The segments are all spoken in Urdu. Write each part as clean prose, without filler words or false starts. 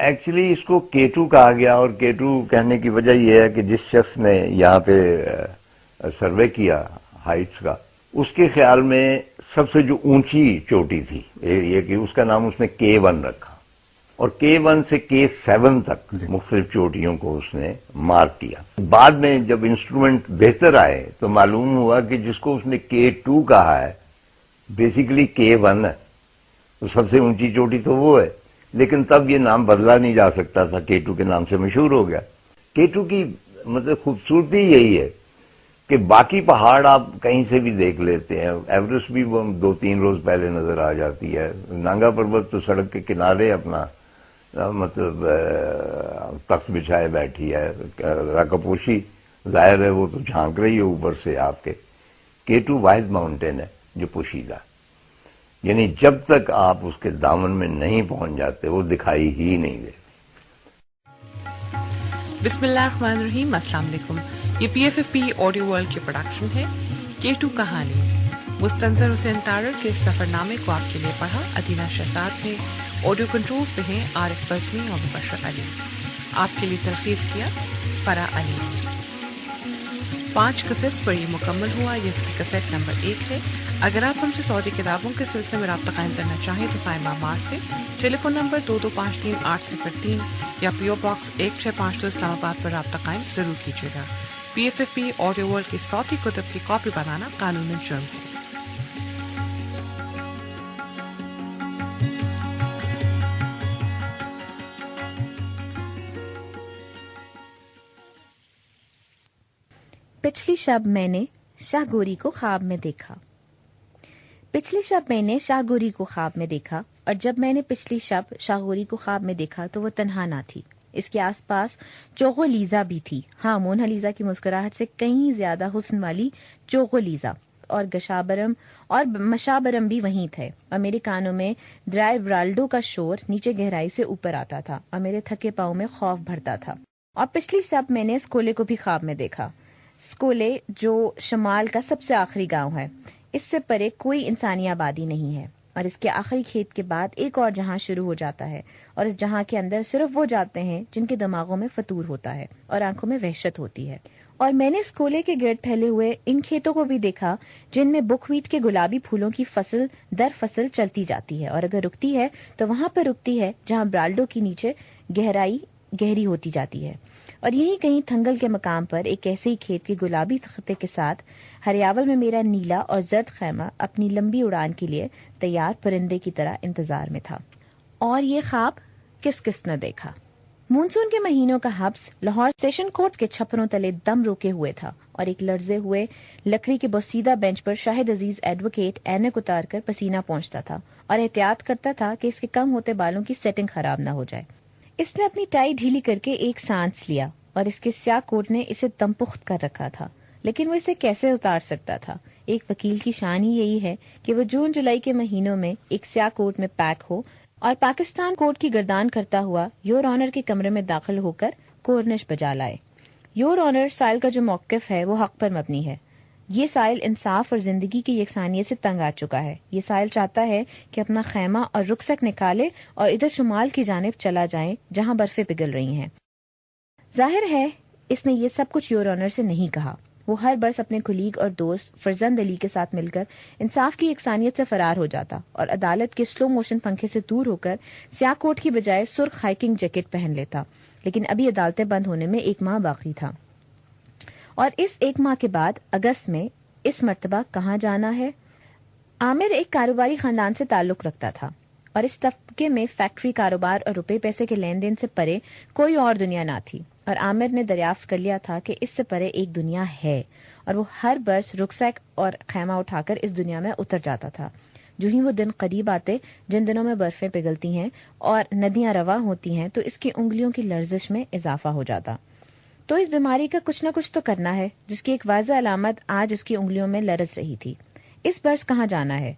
ایکچولی اس کو K2 کہا گیا، اور K2 کہنے کی وجہ یہ ہے کہ جس شخص نے یہاں پہ سروے کیا ہائٹس کا، اس کے خیال میں سب سے جو اونچی چوٹی تھی یہ کہ اس کا نام اس نے K1 رکھا، اور K1 سے K7 تک مختلف چوٹیوں کو اس نے مارک کیا۔ بعد میں جب انسٹرومنٹ بہتر آئے تو معلوم ہوا کہ جس کو اس نے K2 کہا ہے بیسیکلی K1 ہے، تو سب سے اونچی چوٹی تو وہ ہے، لیکن تب یہ نام بدلا نہیں جا سکتا تھا، K2 کے نام سے مشہور ہو گیا۔ K2 کی مطلب خوبصورتی یہی ہے کہ باقی پہاڑ آپ کہیں سے بھی دیکھ لیتے ہیں، ایوریسٹ بھی 2-3 روز پہلے نظر آ جاتی ہے، نانگا پروت تو سڑک کے کنارے اپنا مطلب تخت بچھائے بیٹھی ہے، راکاپوشی ظاہر ہے وہ تو جھانک رہی ہے اوپر سے آپ کے۔ K2 واحد ماؤنٹین ہے جو پوشیدہ، یعنی جب تک آپ اس کے دامن میں نہیں پہنچ جاتے وہ دکھائی ہی نہیں دیتے۔ بسم اللہ الرحمن الرحیم، السلام علیکم۔ یہ PFFP آڈیو ورلڈ کی پروڈکشن ہے K2 کہانی۔ مستنظر حسین تارڑ کے سفر نامے کو آپ کے لیے پڑھا ادینہ شہزاد نے۔ آڈیو کنٹرولز پہ ہیں عارف بزمی اور مبشر علی۔ آپ کے لیے تلخیص کیا فرح علی۔ 5 کسیٹس پر یہ مکمل ہوا، یہ اس کی کسیٹ نمبر 1 ہے۔ اگر آپ ہم سے سعودی کتابوں کے سلسلے میں رابطہ قائم کرنا چاہیں تو سائمہ مار سے ٹیلی فون نمبر 2253-803 یا PO باکس 1652 اسلام آباد پر رابطہ قائم ضرور کیجیے گا۔ PFFP آڈیو ورلڈ کی صوتی کتب کی کاپی بنانا قانوناً جرم ہے۔ پچھلی شب میں نے شاہ گوری کو خواب میں دیکھا۔ پچھلی شب میں نے شاہ گوری کو خواب میں دیکھا، اور جب میں نے پچھلی شب شاہ گوری کو خواب میں دیکھا تو وہ تنہا نہ تھی، اس کے آس پاس چوغو لیزا بھی تھی۔ ہاں، مونا لیزا کی مسکراہٹ سے کہیں زیادہ حسن والی چوغو لیزا اور گشابرم اور مشابرم بھی وہیں تھے، اور میرے کانوں میں درائے ورالڈو کا شور نیچے گہرائی سے اوپر آتا تھا اور میرے تھکے پاؤں میں خوف بھرتا تھا۔ اور پچھلی شب میں نے اسکولے کو بھی خواب میں دیکھا، اسکولے جو شمال کا سب سے آخری گاؤں ہے، اس سے پرے کوئی انسانی آبادی نہیں ہے، اور اس کے آخری کھیت کے بعد ایک اور جہاں شروع ہو جاتا ہے، اور اس جہاں کے اندر صرف وہ جاتے ہیں جن کے دماغوں میں فطور ہوتا ہے اور آنکھوں میں وحشت ہوتی ہے۔ اور میں نے اسکولے کے گرد پھیلے ہوئے ان کھیتوں کو بھی دیکھا جن میں بک ویٹ کے گلابی پھولوں کی فصل در فصل چلتی جاتی ہے، اور اگر رکتی ہے تو وہاں پر رکتی ہے جہاں برالڈو کی نیچے گہری ہوتی جاتی ہے۔ اور یہیں کہیں تھنگل کے مقام پر ایک ایسے ہی کھیت کے گلابی خطے کے ساتھ ہریاول میں میرا نیلا اور زرد خیمہ اپنی لمبی اڑان کے لیے تیار پرندے کی طرح انتظار میں تھا۔ اور یہ خواب کس کس نے دیکھا؟ مونسون کے مہینوں کا حبس لاہور سیشن کورٹ کے چھپروں تلے دم روکے ہوئے تھا، اور ایک لرزے ہوئے لکڑی کے بوسیدہ بینچ پر شاہد عزیز ایڈوکیٹ اینک اتار کر پسینہ پہنچتا تھا اور احتیاط کرتا تھا کہ اس کے کم ہوتے بالوں کی سیٹنگ خراب نہ ہو جائے۔ اس نے اپنی ٹائی ڈھیلی کر کے ایک سانس لیا، اور اس کے سیاہ کوٹ نے اسے دم پخت کر رکھا تھا، لیکن وہ اسے کیسے اتار سکتا تھا؟ ایک وکیل کی شان ہی یہی ہے کہ وہ جون جولائی کے مہینوں میں ایک سیاہ کوٹ میں پیک ہو اور پاکستان کورٹ کی گردان کرتا ہوا یور آنر کے کمرے میں داخل ہو کر کورنش بجا لائے۔ یور آنر سائل کا جو موقف ہے وہ حق پر مبنی ہے۔ یہ سائل انصاف اور زندگی کی یکسانیت سے تنگ آ چکا ہے۔ یہ سائل چاہتا ہے کہ اپنا خیمہ اور رکسک نکالے اور ادھر شمال کی جانب چلا جائیں جہاں برفیں پگھل رہی ہیں۔ ظاہر ہے اس نے یہ سب کچھ یور آنر سے نہیں کہا۔ وہ ہر برس اپنے کلیگ اور دوست فرزند علی کے ساتھ مل کر انصاف کی یکسانیت سے فرار ہو جاتا اور عدالت کے سلو موشن پنکھے سے دور ہو کر سیاہ کوٹ کی بجائے سرخ ہائکنگ جیکٹ پہن لیتا، لیکن ابھی عدالتیں بند ہونے میں 1 ماہ باقی تھا، اور اس 1 ماہ کے بعد اگست میں اس مرتبہ کہاں جانا ہے؟ عامر ایک کاروباری خاندان سے تعلق رکھتا تھا، اور اس طبقے میں فیکٹری کاروبار اور روپے پیسے کے لین دین سے پرے کوئی اور دنیا نہ تھی، اور عامر نے دریافت کر لیا تھا کہ اس سے پرے ایک دنیا ہے، اور وہ ہر برس رکسیک اور خیمہ اٹھا کر اس دنیا میں اتر جاتا تھا۔ جو ہی وہ دن قریب آتے جن دنوں میں برفیں پگھلتی ہیں اور ندیاں رواں ہوتی ہیں تو اس کی انگلیوں کی لرزش میں اضافہ ہو جاتا۔ تو اس بیماری کا کچھ نہ کچھ تو کرنا ہے، جس کی ایک واضح علامت آج اس کی انگلیوں میں لرز رہی تھی۔ اس برس کہاں جانا ہے؟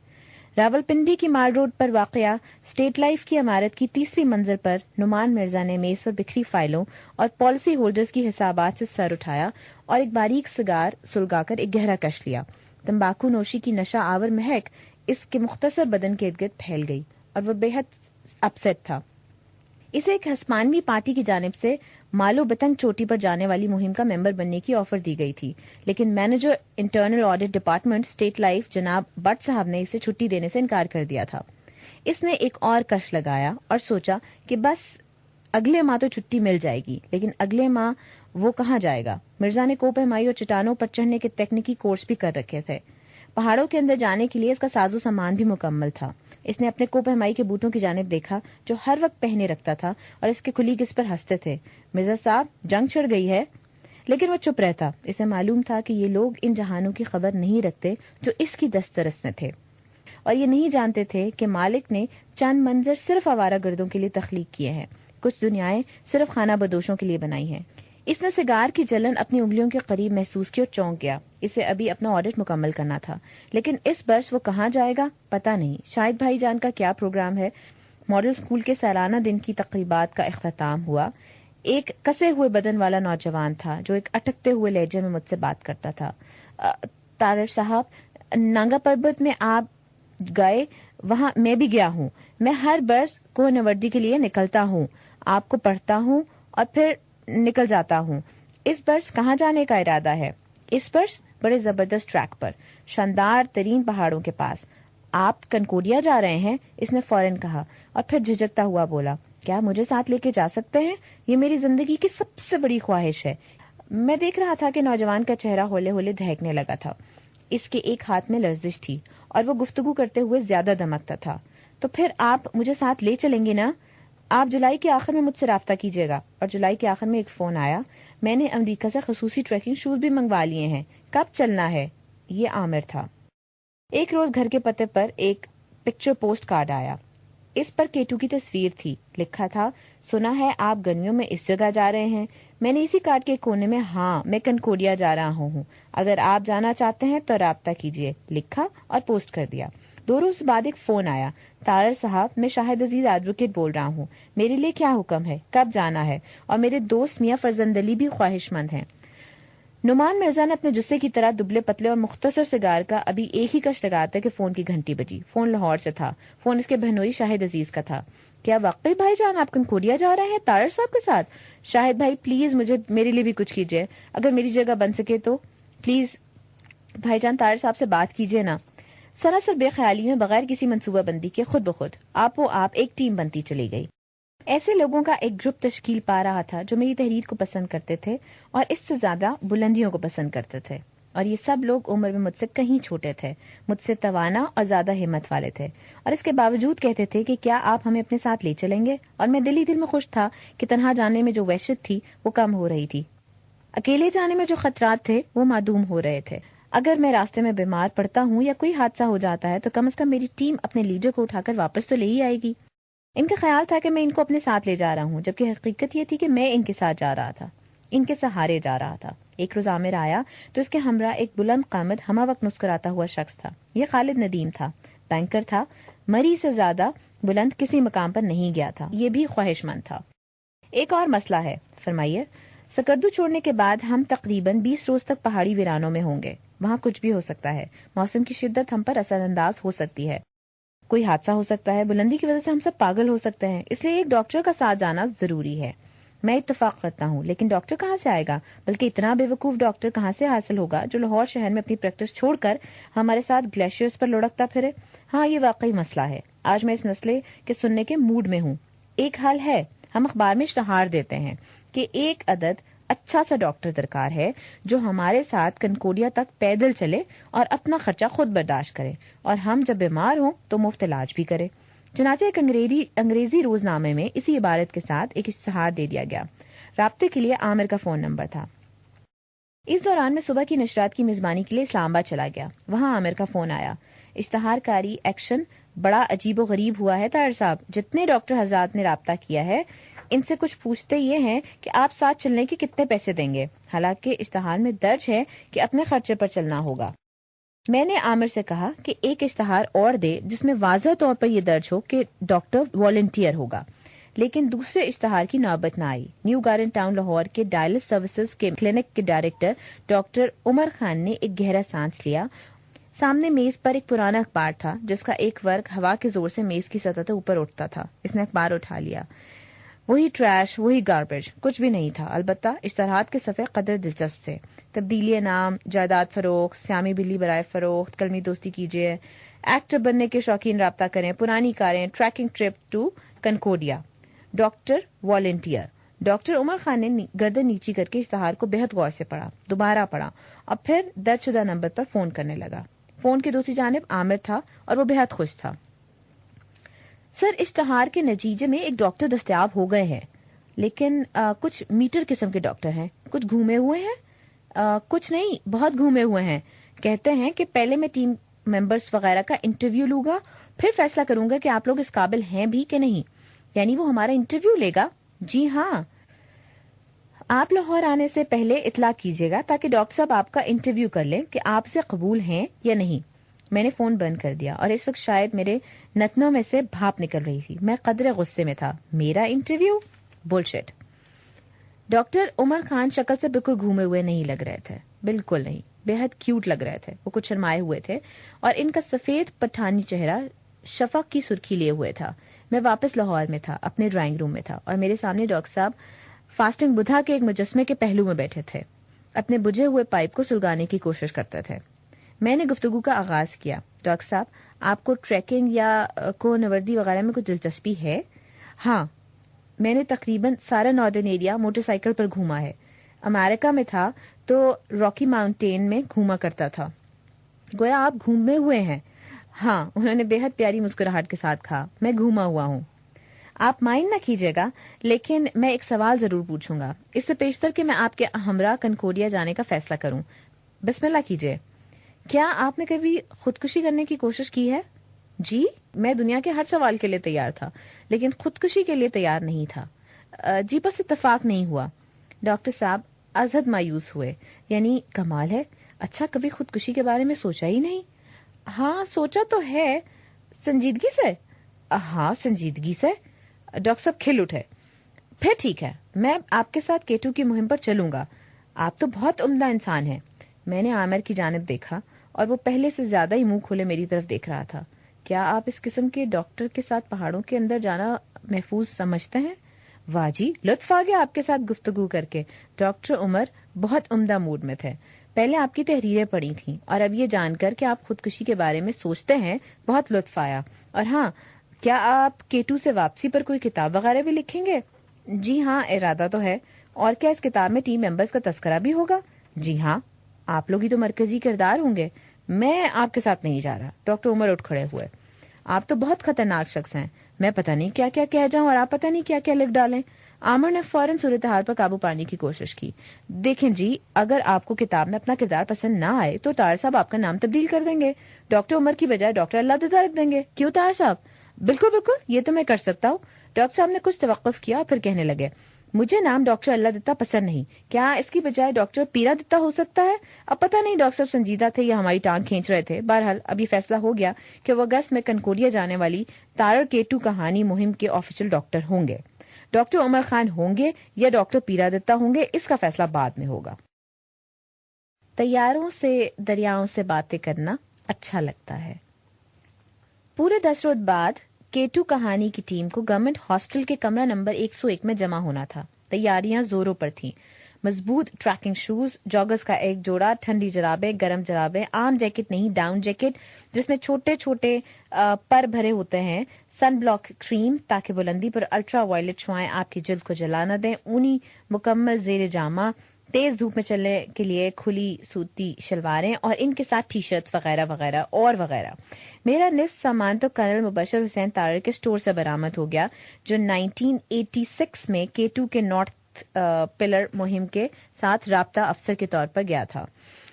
راولپنڈی کی مال روڈ پر واقع اسٹیٹ لائف کی عمارت کی 3ری منزل پر نعمان مرزا نے میز پر بکھری فائلوں اور پالیسی ہولڈرز کی حسابات سے سر اٹھایا اور ایک باریک سگار سلگا کر ایک گہرا کش لیا۔ تمباکو نوشی کی نشہ آور مہک اس کے مختصر بدن کے ارد گرد پھیل گئی اور وہ بے حد اپسیٹ تھا۔ اسے ایک ہسپانوی پارٹی کی جانب سے مالو بتنگ چوٹی پر جانے والی مہم کا ممبر بننے کی آفر دی گئی تھی، لیکن manager internal audit department state life جناب بٹ صاحب نے اسے چھٹی دینے سے انکار کر دیا تھا۔ اس نے ایک اور کش لگایا اور سوچا کہ بس اگلے ماہ تو چھٹی مل جائے گی، لیکن اگلے ماہ وہ کہاں جائے گا؟ مرزا نے کوہ پیمائی اور چٹانوں پر چڑھنے کے تکنیکی کورس بھی کر رکھے تھے۔ پہاڑوں کے اندر جانے کے لیے اس کا ساز و سامان بھی مکمل تھا۔ اس نے اپنے کوہ پیمائی کے بوٹوں کی جانب دیکھا جو ہر وقت پہنے رکھتا تھا اور اس کے کلیگ اس پر ہنستے تھے۔ مرزا صاحب، جنگ چھڑ گئی ہے؟ لیکن وہ چپ رہتا۔ اسے معلوم تھا کہ یہ لوگ ان جہانوں کی خبر نہیں رکھتے جو اس کی دسترس میں تھے، اور یہ نہیں جانتے تھے کہ مالک نے چند منظر صرف آوارہ گردوں کے لیے تخلیق کیے ہیں، کچھ دنیائیں صرف خانہ بدوشوں کے لیے بنائی ہیں۔ اس نے سگار کی جلن اپنی انگلیوں کے قریب محسوس کی اور چونک گیا۔ اسے ابھی اپنا آڈٹ مکمل کرنا تھا، لیکن اس برس وہ کہاں جائے گا پتہ نہیں۔ شاید بھائی جان کا کیا پروگرام ہے۔ ماڈل اسکول کے سالانہ دن کی تقریبات کا اختتام ہوا۔ ایک کسے ہوئے بدن والا نوجوان تھا جو ایک اٹکتے ہوئے لہجے میں مجھ سے بات کرتا تھا۔ تارڑ صاحب، نانگا پربت میں آپ گئے؟ وہاں میں بھی گیا ہوں۔ میں ہر برس کوہ نوردی کے لیے نکلتا ہوں، آپ کو پڑھتا ہوں اور پھر نکل جاتا ہوں۔ اس برس کہاں جانے کا ارادہ ہے؟ اس برس بڑے زبردست ٹریک پر، شاندار ترین پہاڑوں کے پاس۔ آپ کنکوڈیا جا رہے ہیں؟ اس نے فوراً کہا اور پھر جھجکتا ہوا بولا، کیا مجھے ساتھ لے کے جا سکتے ہیں؟ یہ میری زندگی کی سب سے بڑی خواہش ہے۔ میں دیکھ رہا تھا کہ نوجوان کا چہرہ ہولے ہولے دہکنے لگا تھا۔ اس کے ایک ہاتھ میں لرزش تھی اور وہ گفتگو کرتے ہوئے زیادہ دمکتا تھا۔ تو پھر آپ مجھے ساتھ لے چلیں گے نا؟ آپ جولائی کے آخر میں مجھ سے رابطہ کیجیے گا۔ اور جولائی کے آخر میں ایک فون آیا، میں نے امریکہ سے خصوصی ٹریکنگ شوز بھی منگوا لیے ہیں، کب چلنا ہے؟ یہ عامر تھا۔ ایک روز گھر کے پتے پر ایک پکچر پوسٹ کارڈ آیا۔ اس پر کیٹو کی تصویر تھی۔ لکھا تھا، سنا ہے آپ گرمیوں میں اس جگہ جا رہے ہیں۔ میں نے اسی کارڈ کے کونے میں ہاں میں کنکوڈیا جا رہا ہوں، اگر آپ جانا چاہتے ہیں تو رابطہ کیجیے لکھا اور پوسٹ کر دیا۔ 2 روز بعد ایک فون آیا، تارڑ صاحب میں شاہد عزیز ایڈوکیٹ بول رہا ہوں، میرے لیے کیا حکم ہے، کب جانا ہے؟ اور میرے دوست میاں فرزند علی بھی خواہش مند ہیں۔ نعمان مرزا نے اپنے جسے کی طرح دبلے پتلے اور مختصر سگار کا ابھی ایک ہی کش لگاتا کہ فون کی گھنٹی بجی۔ فون لاہور سے تھا۔ فون اس کے بہنوئی شاہد عزیز کا تھا۔ کیا واقعی بھائی جان آپ کنکوڈیا جا رہے ہیں تارڑ صاحب کے ساتھ؟ شاہد بھائی پلیز میرے لیے بھی کچھ کیجیے، اگر میری جگہ بن سکے تو پلیز بھائی جان تارڑ صاحب سے بات کیجیے نا۔ سراسر بے خیالی میں بغیر کسی منصوبہ بندی کے خود بخود آپ ایک ٹیم بنتی چلی گئی۔ ایسے لوگوں کا ایک گروپ تشکیل پا رہا تھا جو میری تحریر کو پسند کرتے تھے اور اس سے زیادہ بلندیوں کو پسند کرتے تھے، اور یہ سب لوگ عمر میں مجھ سے کہیں چھوٹے تھے، مجھ سے توانا اور زیادہ ہمت والے تھے، اور اس کے باوجود کہتے تھے کہ کیا آپ ہمیں اپنے ساتھ لے چلیں گے؟ اور میں دل ہی دل میں خوش تھا کہ تنہا جانے میں جو وحشت تھی وہ کم ہو رہی تھی، اکیلے جانے میں جو خطرات تھے وہ معدوم ہو رہے تھے۔ اگر میں راستے میں بیمار پڑتا ہوں یا کوئی حادثہ ہو جاتا ہے تو کم از کم میری ٹیم اپنے لیڈر کو اٹھا کر واپس تو لے ہی آئے گی۔ ان کا خیال تھا کہ میں ان کو اپنے ساتھ لے جا رہا ہوں، جبکہ حقیقت یہ تھی کہ میں ان کے ساتھ جا رہا تھا، ان کے سہارے جا رہا تھا۔ ایک روز عامر آیا تو اس کے ہمراہ ایک بلند قامت ہمہ وقت مسکراتا ہوا شخص تھا۔ یہ خالد ندیم تھا، بینکر تھا، مری سے زیادہ بلند کسی مقام پر نہیں گیا تھا، یہ بھی خواہش مند تھا۔ ایک اور مسئلہ ہے، فرمائیے۔ سکردو چھوڑنے کے بعد ہم تقریباً 20 روز تک پہاڑی ویرانوں میں ہوں گے۔ وہاں کچھ بھی ہو سکتا ہے، موسم کی شدت ہم پر اثر انداز ہو سکتی ہے، کوئی حادثہ ہو سکتا ہے، بلندی کی وجہ سے ہم سب پاگل ہو سکتے ہیں، اس لیے ایک ڈاکٹر کا ساتھ جانا ضروری ہے۔ میں اتفاق کرتا ہوں، لیکن ڈاکٹر کہاں سے آئے گا؟ بلکہ اتنا بے وقوف ڈاکٹر کہاں سے حاصل ہوگا جو لاہور شہر میں اپنی پریکٹس چھوڑ کر ہمارے ساتھ گلیشیئرز پر لڑکتا پھرے؟ ہاں، یہ واقعی مسئلہ ہے۔ آج میں اس مسئلے کے سننے کے موڈ میں ہوں۔ ایک حل ہے، ہم اخبار میں اشتہار دیتے ہیں کہ ایک عدد اچھا سا ڈاکٹر درکار ہے جو ہمارے ساتھ کنکوڈیا تک پیدل چلے اور اپنا خرچہ خود برداشت کرے، اور ہم جب بیمار ہوں تو مفت علاج بھی کرے۔ چنانچہ ایک انگریزی روزنامے میں اسی عبارت کے ساتھ ایک اشتہار دے دیا گیا۔ رابطے کے لیے عامر کا فون نمبر تھا۔ اس دوران میں صبح کی نشرات کی میزبانی کے لیے اسلام آباد چلا گیا۔ وہاں عامر کا فون آیا، اشتہار کاری ایکشن بڑا عجیب و غریب ہوا ہے طاہر صاحب، جتنے ڈاکٹر حضرات نے رابطہ کیا ہے ان سے کچھ پوچھتے یہ ہیں کہ آپ ساتھ چلنے کے کتنے پیسے دیں گے، حالانکہ اشتہار میں درج ہے کہ اپنے خرچے پر چلنا ہوگا۔ میں نے عامر سے کہا کہ ایک اشتہار اور دے جس میں واضح طور پر یہ درج ہو کہ ڈاکٹر والنٹیئر ہوگا، لیکن دوسرے اشتہار کی نوبت نہ آئی۔ نیو گارڈن ٹاؤن لاہور کے ڈائلس سروسز کے کلینک کے ڈائریکٹر ڈاکٹر عمر خان نے ایک گہرا سانس لیا۔ سامنے میز پر ایک پرانا اخبار تھا جس کا ایک ورق ہوا کے زور سے میز کی سطح سے اوپر اٹھتا تھا۔ اس نے اخبار اٹھا لیا۔ وہی ٹریش، وہی گاربیج، کچھ بھی نہیں تھا. البتہ اشتہارات کے صفحے قدر دلچسپ تھے. تبدیلی نام، جائیداد فروخت، سیامی بلی برائے فروخت، کلمی دوستی کیجیے، ایکٹر بننے کے شوقین رابطہ کریں، پرانی کاریں، trekking trip to Concordia, doctor volunteer. Doctor Umar Khan نے گردن نیچی کر کے اشتہار کو بہت غور سے پڑھا، دوبارہ پڑھا اور پھر درج شدہ نمبر پر فون کرنے لگا. فون کی دوسری جانب عامر تھا اور وہ بہت خوش تھا. سر، اشتہار کے نتیجے میں ایک ڈاکٹر دستیاب ہو گئے ہیں، لیکن کچھ میٹر قسم کے ڈاکٹر ہیں. کچھ گھومے ہوئے ہیں؟ کچھ نہیں، بہت گھومے ہوئے ہیں. کہتے ہیں کہ پہلے میں ٹیم ممبرز وغیرہ کا انٹرویو لوں گا، پھر فیصلہ کروں گا کہ آپ لوگ اس قابل ہیں بھی کہ نہیں. یعنی وہ ہمارا انٹرویو لے گا؟ جی ہاں. آپ لاہور آنے سے پہلے اطلاع کیجیے گا تاکہ ڈاکٹر صاحب آپ کا انٹرویو کر لیں کہ آپ سے قبول ہیں یا نہیں. میں نے فون بند کر دیا اور اس وقت شاید میرے نتنوں میں سے بھاپ نکل رہی تھی. میں قدرے غصے میں تھا. میرا انٹرویو؟ بولشٹ. ڈاکٹر عمر خان شکل سے بالکل گھومے ہوئے نہیں لگ رہے تھے، بالکل نہیں. بےحد کیوٹ لگ رہے تھے. وہ کچھ شرمائے ہوئے تھے اور ان کا سفید پٹھانی چہرہ شفق کی سرخی لیے ہوئے تھا. میں واپس لاہور میں تھا، اپنے ڈرائنگ روم میں تھا اور میرے سامنے ڈاکٹر صاحب فاسٹنگ بدھا کے ایک مجسمے کے پہلو میں بیٹھے تھے، اپنے بجھے ہوئے پائپ کو سلگانے کی کوشش کرتے تھے. میں نے گفتگو کا آغاز کیا. ڈاکٹر صاحب، آپ کو ٹریکنگ یا کو نوردی وغیرہ میں کچھ دلچسپی ہے؟ ہاں، میں نے تقریباً سارا ناردرن ایریا موٹر سائیکل پر گھوما ہے. امریکہ میں تھا تو راکی ماؤنٹین میں گھوما کرتا تھا. گویا آپ گھومے ہوئے ہیں. ہاں، انہوں نے بے حد پیاری مسکراہٹ کے ساتھ کہا. میں گھوما ہوا ہوں. آپ مائنڈ نہ کیجیے گا، لیکن میں ایک سوال ضرور پوچھوں گا اس سے پیشتر کہ میں آپ کے ہمراہ کنکورڈیا جانے کا فیصلہ کروں. بسم اللہ کیجیے. کیا آپ نے کبھی خودکشی کرنے کی کوشش کی ہے؟ جی، میں دنیا کے ہر سوال کے لیے تیار تھا، لیکن خودکشی کے لیے تیار نہیں تھا. جی، بس اتفاق نہیں ہوا. ڈاکٹر صاحب ازحد مایوس ہوئے. یعنی کمال ہے. اچھا، کبھی خودکشی کے بارے میں سوچا ہی نہیں؟ ہاں، سوچا تو ہے. سنجیدگی سے؟ ہاں، سنجیدگی سے. ڈاکٹر صاحب کھل اٹھے. پھر ٹھیک ہے، میں آپ کے ساتھ کیٹو کی مہم پر چلوں گا. آپ تو بہت عمدہ انسان ہیں. میں نے عامر کی جانب دیکھا اور وہ پہلے سے زیادہ ہی منہ کھولے میری طرف دیکھ رہا تھا. کیا آپ اس قسم کے ڈاکٹر کے ساتھ پہاڑوں کے اندر جانا محفوظ سمجھتے ہیں؟ واہ جی، لطف آ گیا آپ کے ساتھ گفتگو کر کے. ڈاکٹر عمر بہت عمدہ موڈ میں تھے. پہلے آپ کی تحریریں پڑھی تھیں اور اب یہ جان کر کہ آپ خودکشی کے بارے میں سوچتے ہیں بہت لطف آیا. اور ہاں، کیا آپ کیٹو سے واپسی پر کوئی کتاب وغیرہ بھی لکھیں گے؟ جی ہاں، ارادہ تو ہے. اور کیا اس کتاب میں ٹیم ممبرز کا تذکرہ بھی ہوگا؟ جی ہاں، آپ لوگ ہی تو مرکزی کردار ہوں گے. میں آپ کے ساتھ نہیں جا رہا. ڈاکٹر عمر اٹھ کھڑے ہوئے. آپ تو بہت خطرناک شخص ہیں. میں پتہ نہیں کیا کیا کہہ جاؤں اور آپ پتہ نہیں کیا کیا لکھ ڈالیں. عامر نے فوراً صورتحال پر قابو پانے کی کوشش کی. دیکھیں جی، اگر آپ کو کتاب میں اپنا کردار پسند نہ آئے تو طاہر صاحب آپ کا نام تبدیل کر دیں گے. ڈاکٹر عمر کی بجائے ڈاکٹر اللہ دتا رکھ دیں گے. کیوں طاہر صاحب؟ بالکل بالکل، یہ تو میں کر سکتا ہوں. ڈاکٹر صاحب نے کچھ توقف کیا پھر کہنے لگے. مجھے نام ڈاکٹر اللہ دتا پسند نہیں. کیا اس کی بجائے ڈاکٹر پیرا دتا ہو سکتا ہے؟ اب پتہ نہیں ڈاکٹر صاحب سنجیدہ تھے یا ہماری ٹانگ کھینچ رہے تھے. بہرحال اب یہ فیصلہ ہو گیا کہ وہ اگست میں کنکورڈیا جانے والی تارڑ کیٹو کہانی مہم کے آفیشل ڈاکٹر ہوں گے. ڈاکٹر عمر خان ہوں گے یا ڈاکٹر پیرا دتا ہوں گے، اس کا فیصلہ بعد میں ہوگا. طیاروں سے دریاؤں سے باتیں کرنا اچھا لگتا ہے. پورے 10 روز بعد کیٹو کہانی کی ٹیم کو گورنمنٹ ہاسٹل کے کمرہ نمبر 101 میں جمع ہونا تھا. تیاریاں زوروں پر تھیں. مضبوط ٹریکنگ شوز، جاگرز کا ایک جوڑا، ٹھنڈی جرابیں، گرم جرابیں، عام جیکٹ نہیں ڈاؤن جیکٹ جس میں چھوٹے چھوٹے پر بھرے ہوتے ہیں، سن بلاک کریم تاکہ بلندی پر الٹرا وائلٹ شعائیں آپ کی جلد کو جلا نہ دیں، اونی مکمل زیر جامہ، تیز دھوپ میں چلنے کے لیے کھلی سوتی شلواریں اور ان کے ساتھ ٹی شرٹس وغیرہ وغیرہ اور وغیرہ. میرا نصف سامان تو کرنل مبشر حسین تارڑ کے سٹور سے برآمد ہو گیا جو 1986 میں K2 کے نارتھ پلر مہم کے ساتھ رابطہ افسر کے طور پر گیا تھا.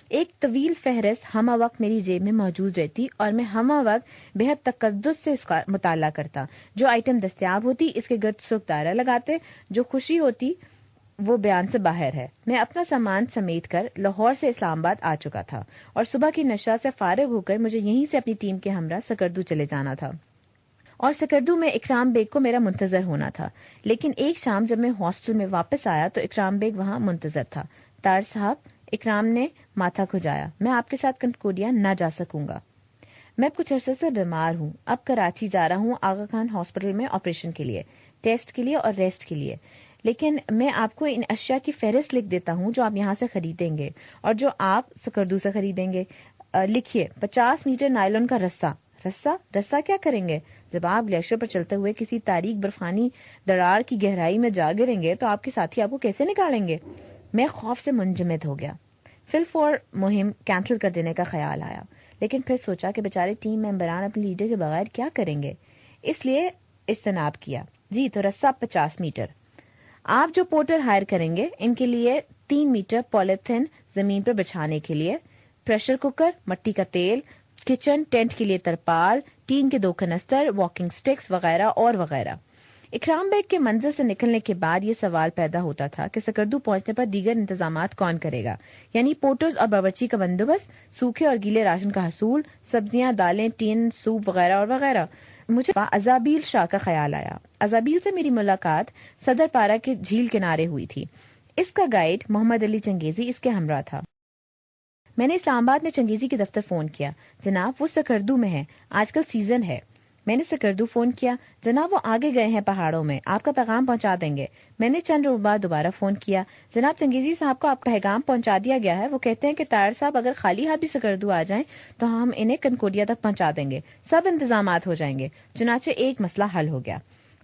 ایک طویل فہرست ہمہ وقت میری جیب میں موجود رہتی اور میں ہمہ وقت بہت تقدس سے اس کا مطالعہ کرتا. جو آئٹم دستیاب ہوتی اس کے گرد سرخ دائرہ لگاتے. جو خوشی ہوتی وہ بیان سے باہر ہے. میں اپنا سامان سمیٹ کر لاہور سے اسلام آباد آ چکا تھا اور صبح کی نشہ سے فارغ ہو کر مجھے یہیں سے اپنی ٹیم کے ہمراہ سکردو چلے جانا تھا اور سکردو میں اکرام بیگ کو میرا منتظر ہونا تھا. لیکن ایک شام جب میں ہاسٹل میں واپس آیا تو اکرام بیگ وہاں منتظر تھا. طاہر صاحب، اکرام نے ماتھا کھجایا، میں آپ کے ساتھ کنکورڈیا نہ جا سکوں گا. میں کچھ عرصے سے بیمار ہوں. اب کراچی جا رہا ہوں آغا خان ہاسپٹل میں آپریشن کے لیے. ٹیسٹ کے لیے اور ریسٹ کے لیے. لیکن میں آپ کو ان اشیاء کی فہرست لکھ دیتا ہوں جو آپ یہاں سے خریدیں گے اور جو آپ سکردو سے خریدیں گے. لکھیے 50 میٹر نائلون کا رسا. رسا کیا کریں گے؟ جب آپ گلیشیئر پر چلتے ہوئے کسی تاریک برفانی دراڑ کی گہرائی میں جا گریں گے تو آپ کے ساتھی آپ کو کیسے نکالیں گے؟ میں خوف سے منجمد ہو گیا. فل فور مہم کینسل کر دینے کا خیال آیا، لیکن پھر سوچا کہ بیچارے ٹیم ممبران اپنے لیڈر کے بغیر کیا کریں گے، اس لیے اجتناب کیا. جی تو رسا 50 میٹر. آپ جو پورٹر ہائر کریں گے ان کے لیے 3 میٹر پولیتھین زمین پر بچھانے کے لیے، پریشر کوکر، مٹی کا تیل، کچن ٹینٹ کے لیے ترپال، ٹین کے 2 کنستر، واکنگ سٹکس وغیرہ اور وغیرہ. اکرام بیگ کے منظر سے نکلنے کے بعد یہ سوال پیدا ہوتا تھا کہ سکردو پہنچنے پر دیگر انتظامات کون کرے گا، یعنی پورٹرز اور باورچی کا بندوبست، سوکھے اور گیلے راشن کا حصول، سبزیاں، دالیں، ٹین، سوپ وغیرہ اور وغیرہ. مجھے ازابیل شاہ کا خیال آیا. ازابیل سے میری ملاقات صدر پارہ کے جھیل کنارے ہوئی تھی. اس کا گائیڈ محمد علی چنگیزی اس کے ہمراہ تھا. میں نے اسلام آباد میں چنگیزی کے دفتر فون کیا. جناب وہ سکردو میں ہے، آج کل سیزن ہے. میں نے سکردو فون کیا. جناب وہ آگے گئے ہیں پہاڑوں میں، آپ کا پیغام پہنچا دیں گے. میں نے چند روز بعد دوبارہ فون کیا. جناب چنگیزی صاحب کو آپ کا پیغام پہنچا دیا گیا ہے، وہ کہتے ہیں کہ طاہر صاحب اگر خالی ہاتھ بھی سکردو آ جائیں تو ہم انہیں کنکوڈیا تک پہنچا دیں گے، سب انتظامات ہو جائیں گے. چنانچہ ایک مسئلہ حل ہو گیا.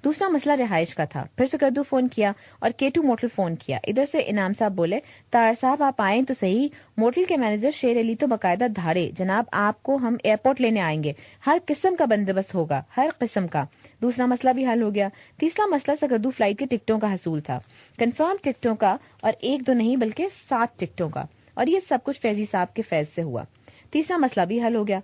دوسرا مسئلہ رہائش کا تھا. پھر سکردو فون کیا اور K2 موٹل فون کیا. ادھر سے انعام صاحب بولے طاہر صاحب آپ آئیں تو صحیح. موٹل کے مینیجر شیر علی تو باقاعدہ دھاڑے، جناب آپ کو ہم ایئرپورٹ لینے آئیں گے، ہر قسم کا بندوبست ہوگا، ہر قسم کا. دوسرا مسئلہ بھی حل ہو گیا. تیسرا مسئلہ سکردو فلائٹ کے ٹکٹوں کا حصول تھا، کنفرم ٹکٹوں کا، اور 1-2 نہیں بلکہ 7 ٹکٹوں کا. اور یہ سب کچھ فیضی صاحب کے فیض سے ہوا. تیسرا مسئلہ بھی حل ہو گیا.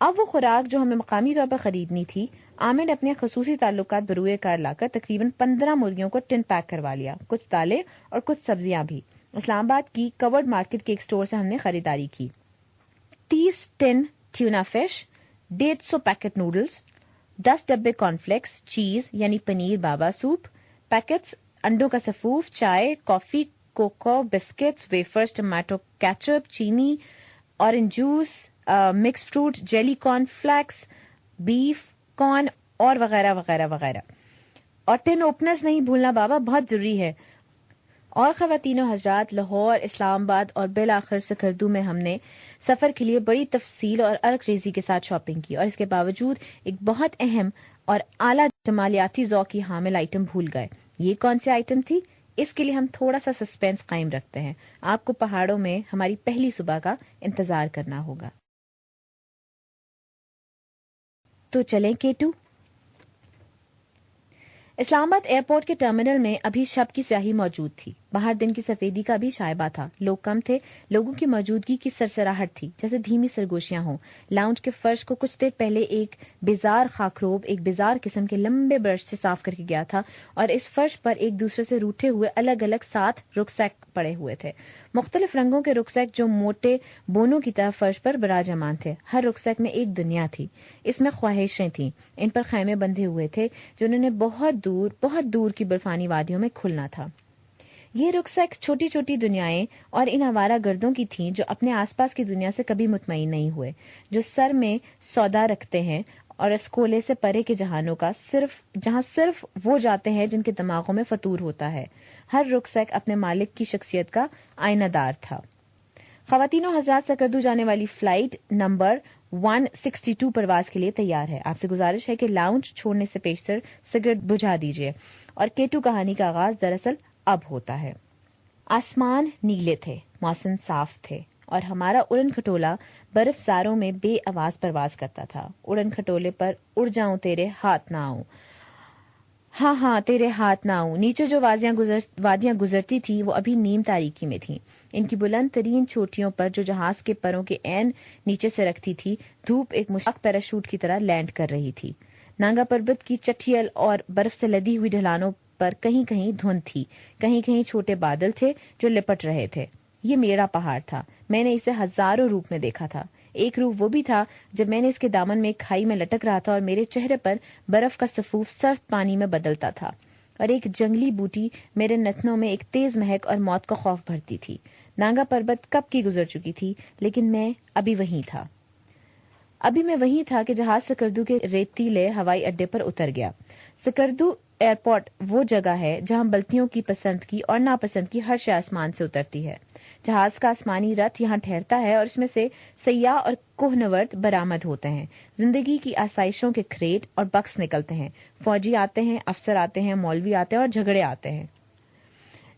اب وہ خوراک جو ہمیں مقامی طور پر خریدنی تھی، عامر نے اپنے خصوصی تعلقات بروئے کار لا کر تقریباً 15 مرغیوں کو ٹن پیک کروا لیا، کچھ دالیں اور کچھ سبزیاں بھی. اسلام آباد کی کورڈ مارکیٹ کے ایک سٹور سے ہم نے خریداری کی. 30 ton tuna fish, 150 packet noodles, 10 ڈبے کارن فلیکس، چیز یعنی پنیر بابا سوپ، پیکٹس انڈوں کا سفوف، چائے، coffee, cocoa, biscuits, wafers, tomato ketchup, چینی، orange juice, mix fruit, jelly corn flakes, beef, corn اور وغیرہ وغیرہ وغیرہ. اور ٹن اوپنرز نہیں بھولنا بابا، بہت ضروری ہے. اور خواتین و حضرات، لاہور، اسلام آباد اور بالآخر سکردو میں ہم نے سفر کے لیے بڑی تفصیل اور عرق ریزی کے ساتھ شاپنگ کی، اور اس کے باوجود ایک بہت اہم اور اعلیٰ جمالیاتی ذوق کی حامل آئٹم بھول گئے. یہ کون سی آئٹم تھی؟ اس کے لیے ہم تھوڑا سا سسپینس قائم رکھتے ہیں. آپ کو پہاڑوں میں ہماری پہلی صبح کا انتظار کرنا ہوگا. تو چلیں K2. اسلام آباد ایئرپورٹ کے ٹرمینل میں ابھی شب کی سیاہی موجود تھی. باہر دن کی سفیدی کا بھی شائبہ تھا. لوگ کم تھے. لوگوں کی موجودگی کی سرسراہٹ تھی جیسے دھیمی سرگوشیاں ہوں. لاؤنج کے فرش کو کچھ دیر پہلے ایک بیزار خاکروب ایک بیزار قسم کے لمبے برش سے صاف کر کے گیا تھا، اور اس فرش پر ایک دوسرے سے روٹھے ہوئے الگ الگ 7 رکسیک پڑے ہوئے تھے. مختلف رنگوں کے رکسیک جو موٹے بونوں کی طرح فرش پر براجمان تھے. ہر رکسیک میں ایک دنیا تھی. اس میں خواہشیں تھیں. ان پر خیمے بندھے ہوئے تھے جنہوں نے بہت دور کی برفانی وادیوں میں کھلنا تھا. یہ رکسیک چھوٹی چھوٹی دنیایں اور ان آوارہ گردوں کی تھیں جو اپنے آس پاس کی دنیا سے کبھی مطمئن نہیں ہوئے، جو سر میں سودا رکھتے ہیں اور اسکولے سے پرے کے جہانوں کا جہاں صرف وہ جاتے ہیں جن کے دماغوں میں فطور ہوتا ہے. ہر رکسیک اپنے مالک کی شخصیت کا آئینہ دار تھا. خواتین و حضرات، سکردو جانے والی فلائٹ نمبر 162 پرواز کے لیے تیار ہے. آپ سے گزارش ہے کہ لاؤنج چھوڑنے سے پیشتر سگریٹ بجھا دیجیے. اور K2 کہانی کا آغاز دراصل اب ہوتا ہے. آسمان نیلے تھے، موسم صاف تھے، اور ہمارا اڑن کھٹولا برف زاروں میں بے آواز پرواز کرتا تھا. اڑن کھٹولے پر اڑ جاؤں تیرے ہاتھ نہ آؤں، ہاں تیرے ہاتھ نہ آؤں. نیچے جو وادیاں گزرتی تھی وہ ابھی نیم تاریکی میں تھیں. ان کی بلند ترین چوٹیوں پر جو جہاز کے پروں کے عین نیچے سے رکھتی تھی، دھوپ ایک مشتاق پیراشوٹ کی طرح لینڈ کر رہی تھی. نانگا پربت کی چٹھیل اور برف سے لدی ہوئی ڈھلانوں پر کہیں کہیں دھند تھی، کہیں کہیں چھوٹے بادل تھے جو لپٹ رہے تھے. یہ میرا پہاڑ تھا. میں نے اسے ہزاروں روپ میں دیکھا تھا. ایک روپ وہ بھی تھا جب میں نے اس کے دامن میں ایک کھائی میں لٹک رہا تھا اور میرے چہرے پر برف کا سفوف سرد پانی میں بدلتا تھا، اور ایک جنگلی بوٹی میرے نتنوں میں ایک تیز مہک اور موت کا خوف بھرتی تھی. نانگا پربت کب کی گزر چکی تھی، لیکن میں ابھی وہیں تھا کہ جہاز سکردو کے ریتیلے ہوائی اڈے پر اتر گیا. سکردو ایئرپورٹ وہ جگہ ہے جہاں بلتیوں کی پسند کی اور ناپسند کی ہر شے آسمان سے اترتی ہے. جہاز کا آسمانی رتھ یہاں ٹھہرتا ہے اور اس میں سے سیاح اور کوہنورد برآمد ہوتے ہیں. زندگی کی آسائشوں کے کریٹ اور بکس نکلتے ہیں. فوجی آتے ہیں، افسر آتے ہیں، مولوی آتے ہیں اور جھگڑے آتے ہیں.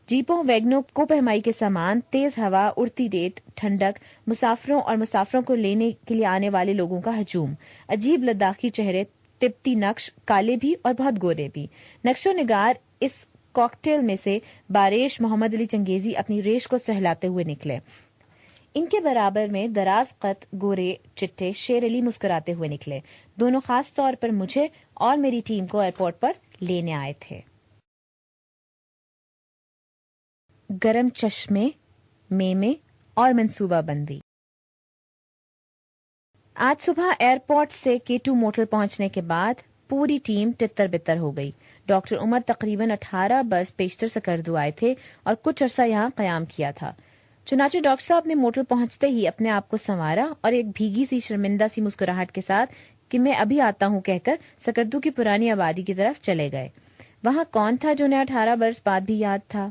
جیپوں، ویگنوں، کوپہمائی کے سامان، تیز ہوا، اڑتی ریت، ٹھنڈک، مسافروں اور مسافروں کو لینے کے لیے آنے والے لوگوں کا ہجوم، عجیب لداخی چہرے، تبتی نقش، کالے بھی اور بہت گورے بھی. نقش و نگار اس کاکٹیل میں سے باریش محمد علی چنگیزی اپنی ریش کو سہلاتے ہوئے نکلے. ان کے برابر میں دراز قد گورے چٹے شیر علی مسکراتے ہوئے نکلے. دونوں خاص طور پر مجھے اور میری ٹیم کو ایئرپورٹ پر لینے آئے تھے. گرم چشمے، میمے اور منصوبہ بندی. آج صبح ایئرپورٹ سے K2 موٹل پہنچنے کے بعد پوری ٹیم تتر بتر ہو گئی. ڈاکٹر عمر تقریباً 18 برس پیشتر سکردو آئے تھے اور کچھ عرصہ یہاں قیام کیا تھا. چنانچہ ڈاکٹر صاحب نے موٹل پہنچتے ہی اپنے آپ کو سنوارا اور ایک بھیگی سی شرمندہ سی مسکراہٹ کے ساتھ کہ میں ابھی آتا ہوں کہہ کر سکردو کی پرانی آبادی کی طرف چلے گئے. وہاں کون تھا جو انہیں 18 برس بعد بھی یاد تھا؟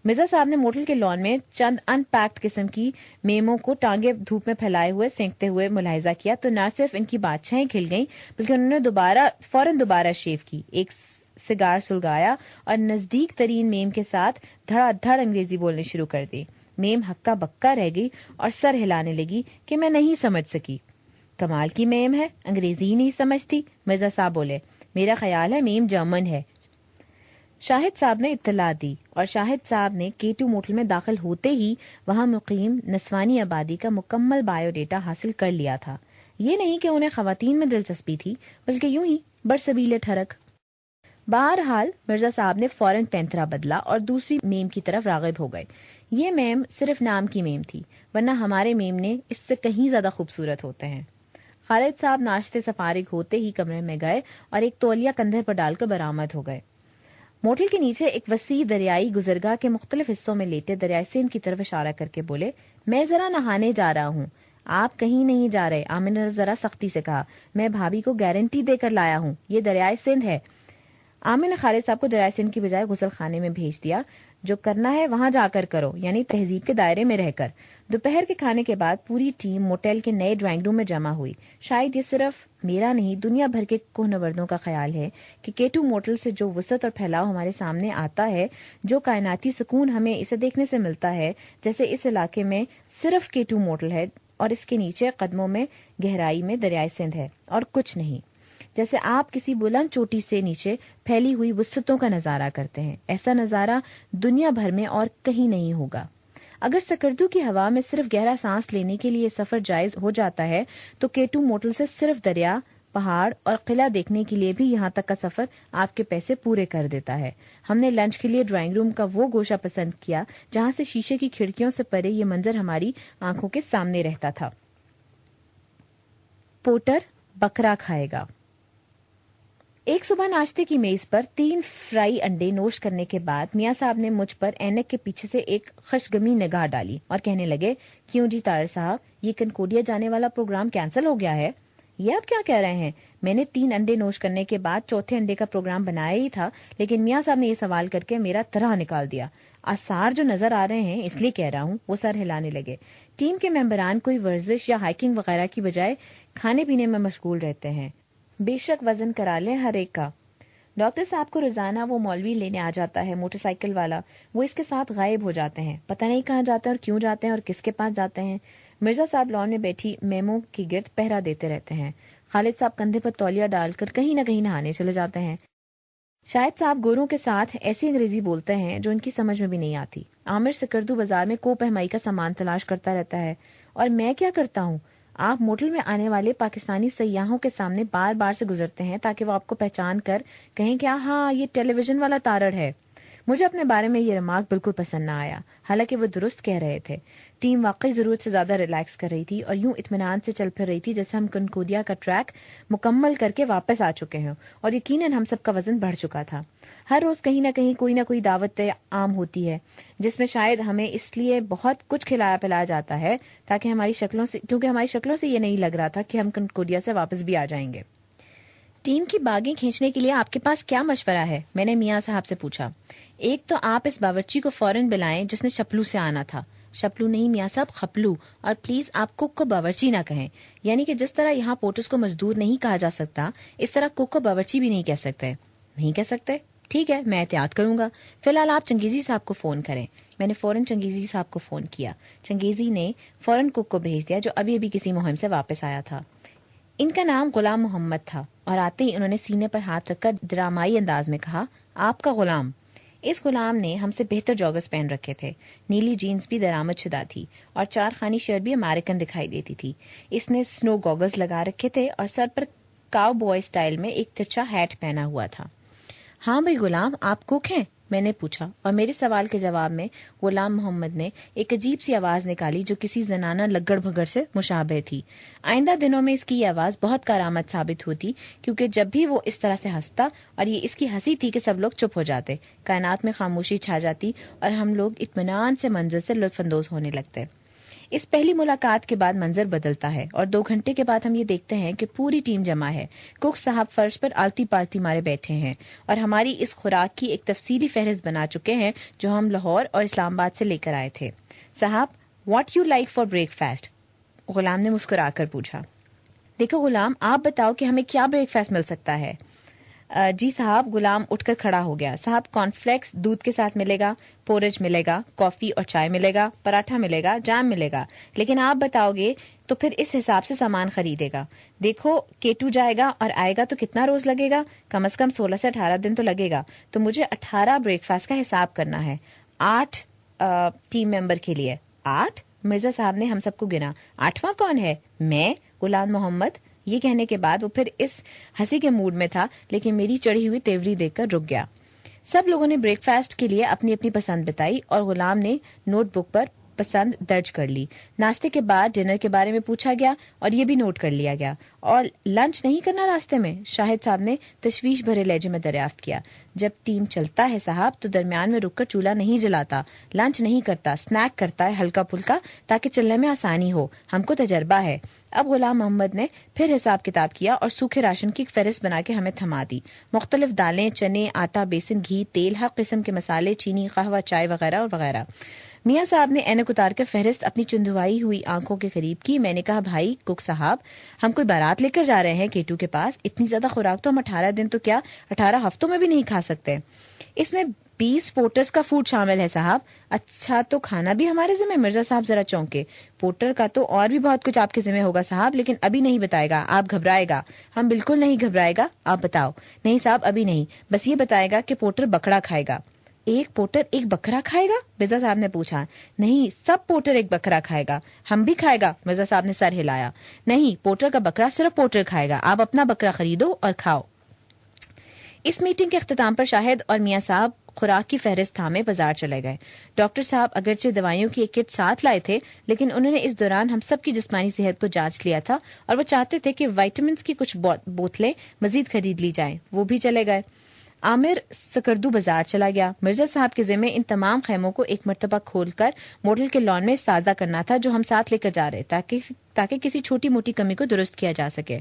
مرزا صاحب نے موٹل کے لان میں چند ان پیکڈ قسم کی میموں کو ٹانگے دھوپ میں پھیلائے ہوئے سینکتے ہوئے ملاحظہ کیا تو نہ صرف ان کی بادشاہیں کھل گئیں بلکہ انہوں نے فوراً دوبارہ شیو کی، ایک سگار سلگایا اور نزدیک ترین میم کے ساتھ دھڑا دھڑ انگریزی بولنے شروع کر دی. میم ہکا بکا رہ گئی اور سر ہلانے لگی کہ میں نہیں سمجھ سکی. کمال کی میم ہے، انگریزی ہی نہیں سمجھتی. مرزا صاحب بولے، میرا خیال ہے میم جرمن ہے. شاہد صاحب نے اطلاع دی اور شاہد صاحب نے K2 موٹل میں داخل ہوتے ہی وہاں مقیم نسوانی آبادی کا مکمل بایو ڈیٹا حاصل کر لیا تھا. یہ نہیں کہ انہیں خواتین میں دلچسپی تھی بلکہ یوں ہی برسبیل ٹھرک. بہرحال مرزا صاحب نے فوراً پینترا بدلا اور دوسری میم کی طرف راغب ہو گئے. یہ میم صرف نام کی میم تھی ورنہ ہمارے میم نے اس سے کہیں زیادہ خوبصورت ہوتے ہیں. خالد صاحب ناشتے سے فارغ ہوتے ہی کمرے میں گئے اور ایک تولیہ کندھے پر ڈال کر برآمد ہو گئے. موٹل کے نیچے ایک وسیع دریائی گزرگاہ کے مختلف حصوں میں لیٹے دریائے سندھ کی طرف اشارہ کر کے بولے، میں ذرا نہانے جا رہا ہوں. آپ کہیں نہیں جا رہے، عامر نے ذرا سختی سے کہا. میں بھابھی کو گارنٹی دے کر لایا ہوں، یہ دریائے سندھ ہے. عامر نے خالد صاحب کو دریائے سندھ کی بجائے غسل خانے میں بھیج دیا. جو کرنا ہے وہاں جا کر کرو، یعنی تہذیب کے دائرے میں رہ کر. دوپہر کے کھانے کے بعد پوری ٹیم موٹل کے نئے ڈرائنگ روم میں جمع ہوئی. شاید یہ صرف میرا نہیں دنیا بھر کے کوہنوردوں کا خیال ہے کہ K2 موٹل سے جو وسعت اور پھیلاؤ ہمارے سامنے آتا ہے، جو کائناتی سکون ہمیں اسے دیکھنے سے ملتا ہے، جیسے اس علاقے میں صرف K2 موٹل ہے اور اس کے نیچے قدموں میں گہرائی میں دریائے سندھ ہے اور کچھ نہیں. جیسے آپ کسی بلند چوٹی سے نیچے پھیلی ہوئی وسعتوں کا نظارہ کرتے ہیں، ایسا نظارہ دنیا بھر میں اور کہیں نہیں ہوگا. اگر سکردو کی ہوا میں صرف گہرا سانس لینے کے لیے سفر جائز ہو جاتا ہے تو K2 موٹل سے صرف دریا، پہاڑ اور قلعہ دیکھنے کے لیے بھی یہاں تک کا سفر آپ کے پیسے پورے کر دیتا ہے. ہم نے لنچ کے لیے ڈرائنگ روم کا وہ گوشہ پسند کیا جہاں سے شیشے کی کھڑکیوں سے پرے یہ منظر ہماری آنکھوں کے سامنے رہتا تھا. پورٹر بکرا کھائے گا. ایک صبح ناشتے کی میز پر 3 فرائی انڈے نوش کرنے کے بعد میاں صاحب نے مجھ پر اینک کے پیچھے سے ایک خشگمی نگاہ ڈالی اور کہنے لگے، کیوں جی طاہر صاحب، یہ کنکوڈیا جانے والا پروگرام کینسل ہو گیا ہے؟ یہ آپ کیا کہہ رہے ہیں؟ میں نے 3 انڈے نوش کرنے کے بعد چوتھے انڈے کا پروگرام بنایا ہی تھا، لیکن میاں صاحب نے یہ سوال کر کے میرا طرح نکال دیا. آثار جو نظر آ رہے ہیں اس لیے کہہ رہا ہوں. وہ سر ہلانے لگے. ٹیم کے ممبران کوئی ورزش یا ہائکنگ وغیرہ کی بجائے کھانے پینے میں مشغول رہتے ہیں. بے شک وزن کرا لیں ہر ایک کا. ڈاکٹر صاحب کو روزانہ وہ مولوی لینے آ جاتا ہے، موٹر سائیکل والا. وہ اس کے ساتھ غائب ہو جاتے ہیں، پتہ نہیں کہاں جاتے ہیں اور کیوں جاتے ہیں اور کس کے پاس جاتے ہیں. مرزا صاحب لان میں بیٹھی میموں کی گرد پہرا دیتے رہتے ہیں. خالد صاحب کندھے پر تولیہ ڈال کر کہیں نہ کہیں نہانے چلے جاتے ہیں. شاہد صاحب گوروں کے ساتھ ایسی انگریزی بولتے ہیں جو ان کی سمجھ میں بھی نہیں آتی. عامر سکردو بازار میں کوپہمائی کا سامان تلاش کرتا رہتا ہے. اور میں کیا کرتا ہوں؟ آپ موٹل میں آنے والے پاکستانی سیاحوں کے سامنے بار بار سے گزرتے ہیں تاکہ وہ آپ کو پہچان کر کہیں کہ ہاں یہ ٹیلی ویژن والا تارڑ ہے. مجھے اپنے بارے میں یہ ریمارک بالکل پسند نہ آیا، حالانکہ وہ درست کہہ رہے تھے. ٹیم واقعی ضرورت سے زیادہ ریلیکس کر رہی تھی اور یوں اطمینان سے چل پھر رہی تھی جیسے ہم کنکودیا کا ٹریک مکمل کر کے واپس آ چکے ہیں اور یقیناً ہم سب کا وزن بڑھ چکا تھا. ہر روز کہیں نہ کہیں کوئی نہ کوئی دعوت عام ہوتی ہے جس میں شاید ہمیں اس لیے بہت کچھ کھلایا پلایا جاتا ہے کیونکہ ہماری شکلوں سے یہ نہیں لگ رہا تھا کہ ہم کنکودیا سے واپس بھی آ جائیں گے. ٹیم کی باغیں کھینچنے کے لیے آپ کے پاس کیا مشورہ ہے؟ میں نے میاں صاحب سے پوچھا۔ ایک تو آپ اس باورچی کو فوراً بلائیں جس نے شپلو سے آنا تھا۔ شپلو نہیں میاں صاحب، خپلو، اور پلیز آپ کک کو باورچی نہ کہیں، یعنی کہ جس طرح یہاں پورٹرز کو مزدور نہیں کہا جا سکتا اس طرح کک کو باورچی بھی نہیں کہہ سکتے۔ نہیں کہہ سکتے؟ ٹھیک ہے، میں احتیاط کروں گا۔ فی الحال آپ چنگیزی صاحب کو فون کریں۔ میں نے فوراً چنگیزی صاحب کو فون کیا۔ چنگیزی نے فوراً کک کو بھیج دیا جو ابھی کسی مہم سے واپس آیا تھا۔ ان کا نام غلام محمد تھا اور آتے ہی انہوں نے سینے پر ہاتھ رکھ کر ڈرامائی انداز میں کہا، آپ کا غلام۔ اس غلام نے ہم سے بہتر جوگرز پہن رکھے تھے، نیلی جینز بھی درآمد شدہ تھی اور 4 خانی شرٹ بھی امریکن دکھائی دیتی تھی۔ اس نے سنو گوگلز لگا رکھے تھے اور سر پر کاؤ بوائے سٹائل میں ایک ترچھا ہیٹ پہنا ہوا تھا۔ ہاں بھائی غلام، آپ کوک ہیں؟ میں نے پوچھا، اور میرے سوال کے جواب میں غلام محمد نے ایک عجیب سی آواز نکالی جو کسی زنانہ لگڑ بھگڑ سے مشابہ تھی۔ آئندہ دنوں میں اس کی یہ آواز بہت کارآمد ثابت ہوتی، کیونکہ جب بھی وہ اس طرح سے ہنستا، اور یہ اس کی ہنسی تھی کہ سب لوگ چپ ہو جاتے، کائنات میں خاموشی چھا جاتی اور ہم لوگ اطمینان سے منظر سے لطف اندوز ہونے لگتے۔ اس پہلی ملاقات کے بعد منظر بدلتا ہے اور 2 گھنٹے کے بعد ہم یہ دیکھتے ہیں کہ پوری ٹیم جمع ہے۔ کک صاحب فرش پر آلتی پالتی مارے بیٹھے ہیں اور ہماری اس خوراک کی ایک تفصیلی فہرست بنا چکے ہیں جو ہم لاہور اور اسلام آباد سے لے کر آئے تھے۔ صاحب، what you like for break fast? Ghulam نے مسکرا کر پوچھا۔ دیکھو غلام، آپ بتاؤ کہ ہمیں کیا بریک فاسٹ مل سکتا ہے؟ جی صاحب، غلام اٹھ کر کھڑا ہو گیا۔ صاحب، کارن فلیکس دودھ کے ساتھ ملے گا، پورج ملے گا، کافی اور چائے ملے گا، پراٹھا ملے گا، جام ملے گا، لیکن آپ بتاؤ گے تو پھر اس حساب سے سامان خریدے گا۔ دیکھو کیٹو جائے گا اور آئے گا تو کتنا روز لگے گا؟ کم از کم 16 سے 18 دن تو لگے گا، تو مجھے 18 بریک فاسٹ کا حساب کرنا ہے، 8 ٹیم ممبر کے لیے۔ 8؟ مرزا صاحب نے ہم سب کو گنا۔ 8واں کون ہے؟ میں، غلام محمد۔ یہ کہنے کے بعد وہ پھر اس ہنسی کے موڈ میں تھا، لیکن میری چڑھی ہوئی تیوری دیکھ کر رک گیا۔ سب لوگوں نے بریک فاسٹ کے لیے اپنی اپنی پسند بتائی اور غلام نے نوٹ بک پر پسند درج کر لی۔ ناشتے کے بعد ڈنر کے بارے میں پوچھا گیا اور یہ بھی نوٹ کر لیا گیا۔ اور لنچ نہیں کرنا راستے میں؟ شاہد صاحب نے تشویش بھرے لہجے میں دریافت کیا۔ جب ٹیم چلتا ہے صاحب تو درمیان میں رک کر چولہا نہیں جلاتا، لنچ نہیں کرتا، سنیک کرتا ہے ہلکا پھلکا تاکہ چلنے میں آسانی ہو، ہم کو تجربہ ہے۔ اب غلام محمد نے پھر حساب کتاب کیا اور سوکھے راشن کی ایک فہرست بنا کے ہمیں تھما دی۔ مختلف دالیں، چنے، آٹا، بیسن، گھی، تیل، ہر قسم کے مسالے، چینی، قہوہ، چائے وغیرہ اور وغیرہ۔ میاں صاحب نے اینک اتار کر فہرست اپنی چندوائی ہوئی آنکھوں کے قریب کی۔ میں نے کہا، بھائی کک صاحب، ہم کوئی بارات لے کر جا رہے ہیں کیٹو کے پاس، اتنی زیادہ خوراک تو ہم 18 دن تو کیا 18 ہفتوں میں بھی نہیں کھا سکتے۔ اس میں 20 پورٹرز کا فوڈ شامل ہے صاحب۔ اچھا، تو کھانا بھی ہمارے ذمہ؟ مرزا صاحب ذرا چونکے۔ پورٹر کا تو اور بھی بہت کچھ آپ کے ذمہ ہوگا صاحب، لیکن ابھی نہیں بتائے گا، آپ گھبرائے گا۔ ہم بالکل نہیں گھبرائے گا، آپ بتاؤ۔ نہیں صاحب ابھی نہیں، بس یہ بتائے گا کہ پورٹر بکرا کھائے گا۔ ایک پورٹر ایک بکرا کھائے گا؟ مرزا صاحب نے پوچھا۔ نہیں، سب پورٹر ایک بکرا کھائے گا۔ ہم بھی کھائے گا؟ مرزا صاحب نے سر ہلایا۔ نہیں، پورٹر کا بکرا صرف پورٹر کھائے گا، آپ اپنا بکرا خریدو اور کھاؤ۔ اس میٹنگ کے اختتام پر شاہد اور میاں صاحب خوراک کی فہرست تھامے بازار چلے گئے۔ ڈاکٹر صاحب اگرچہ دوائیوں کی ایک کٹ ساتھ لائے تھے، لیکن انہوں نے اس دوران ہم سب کی جسمانی صحت کو جانچ لیا تھا اور وہ چاہتے تھے کہ وائٹامنس کی کچھ بوتلیں مزید خرید لی جائیں۔ وہ بھی چلے گئے۔ عامر سکردو بازار چلا گیا۔ مرزا صاحب کے ذمہ ان تمام خیموں کو ایک مرتبہ کھول کر موٹل کے لان میں سازہ کرنا تھا جو ہم ساتھ لے کر جا رہے تاکہ کسی چھوٹی موٹی کمی کو درست کیا جا سکے۔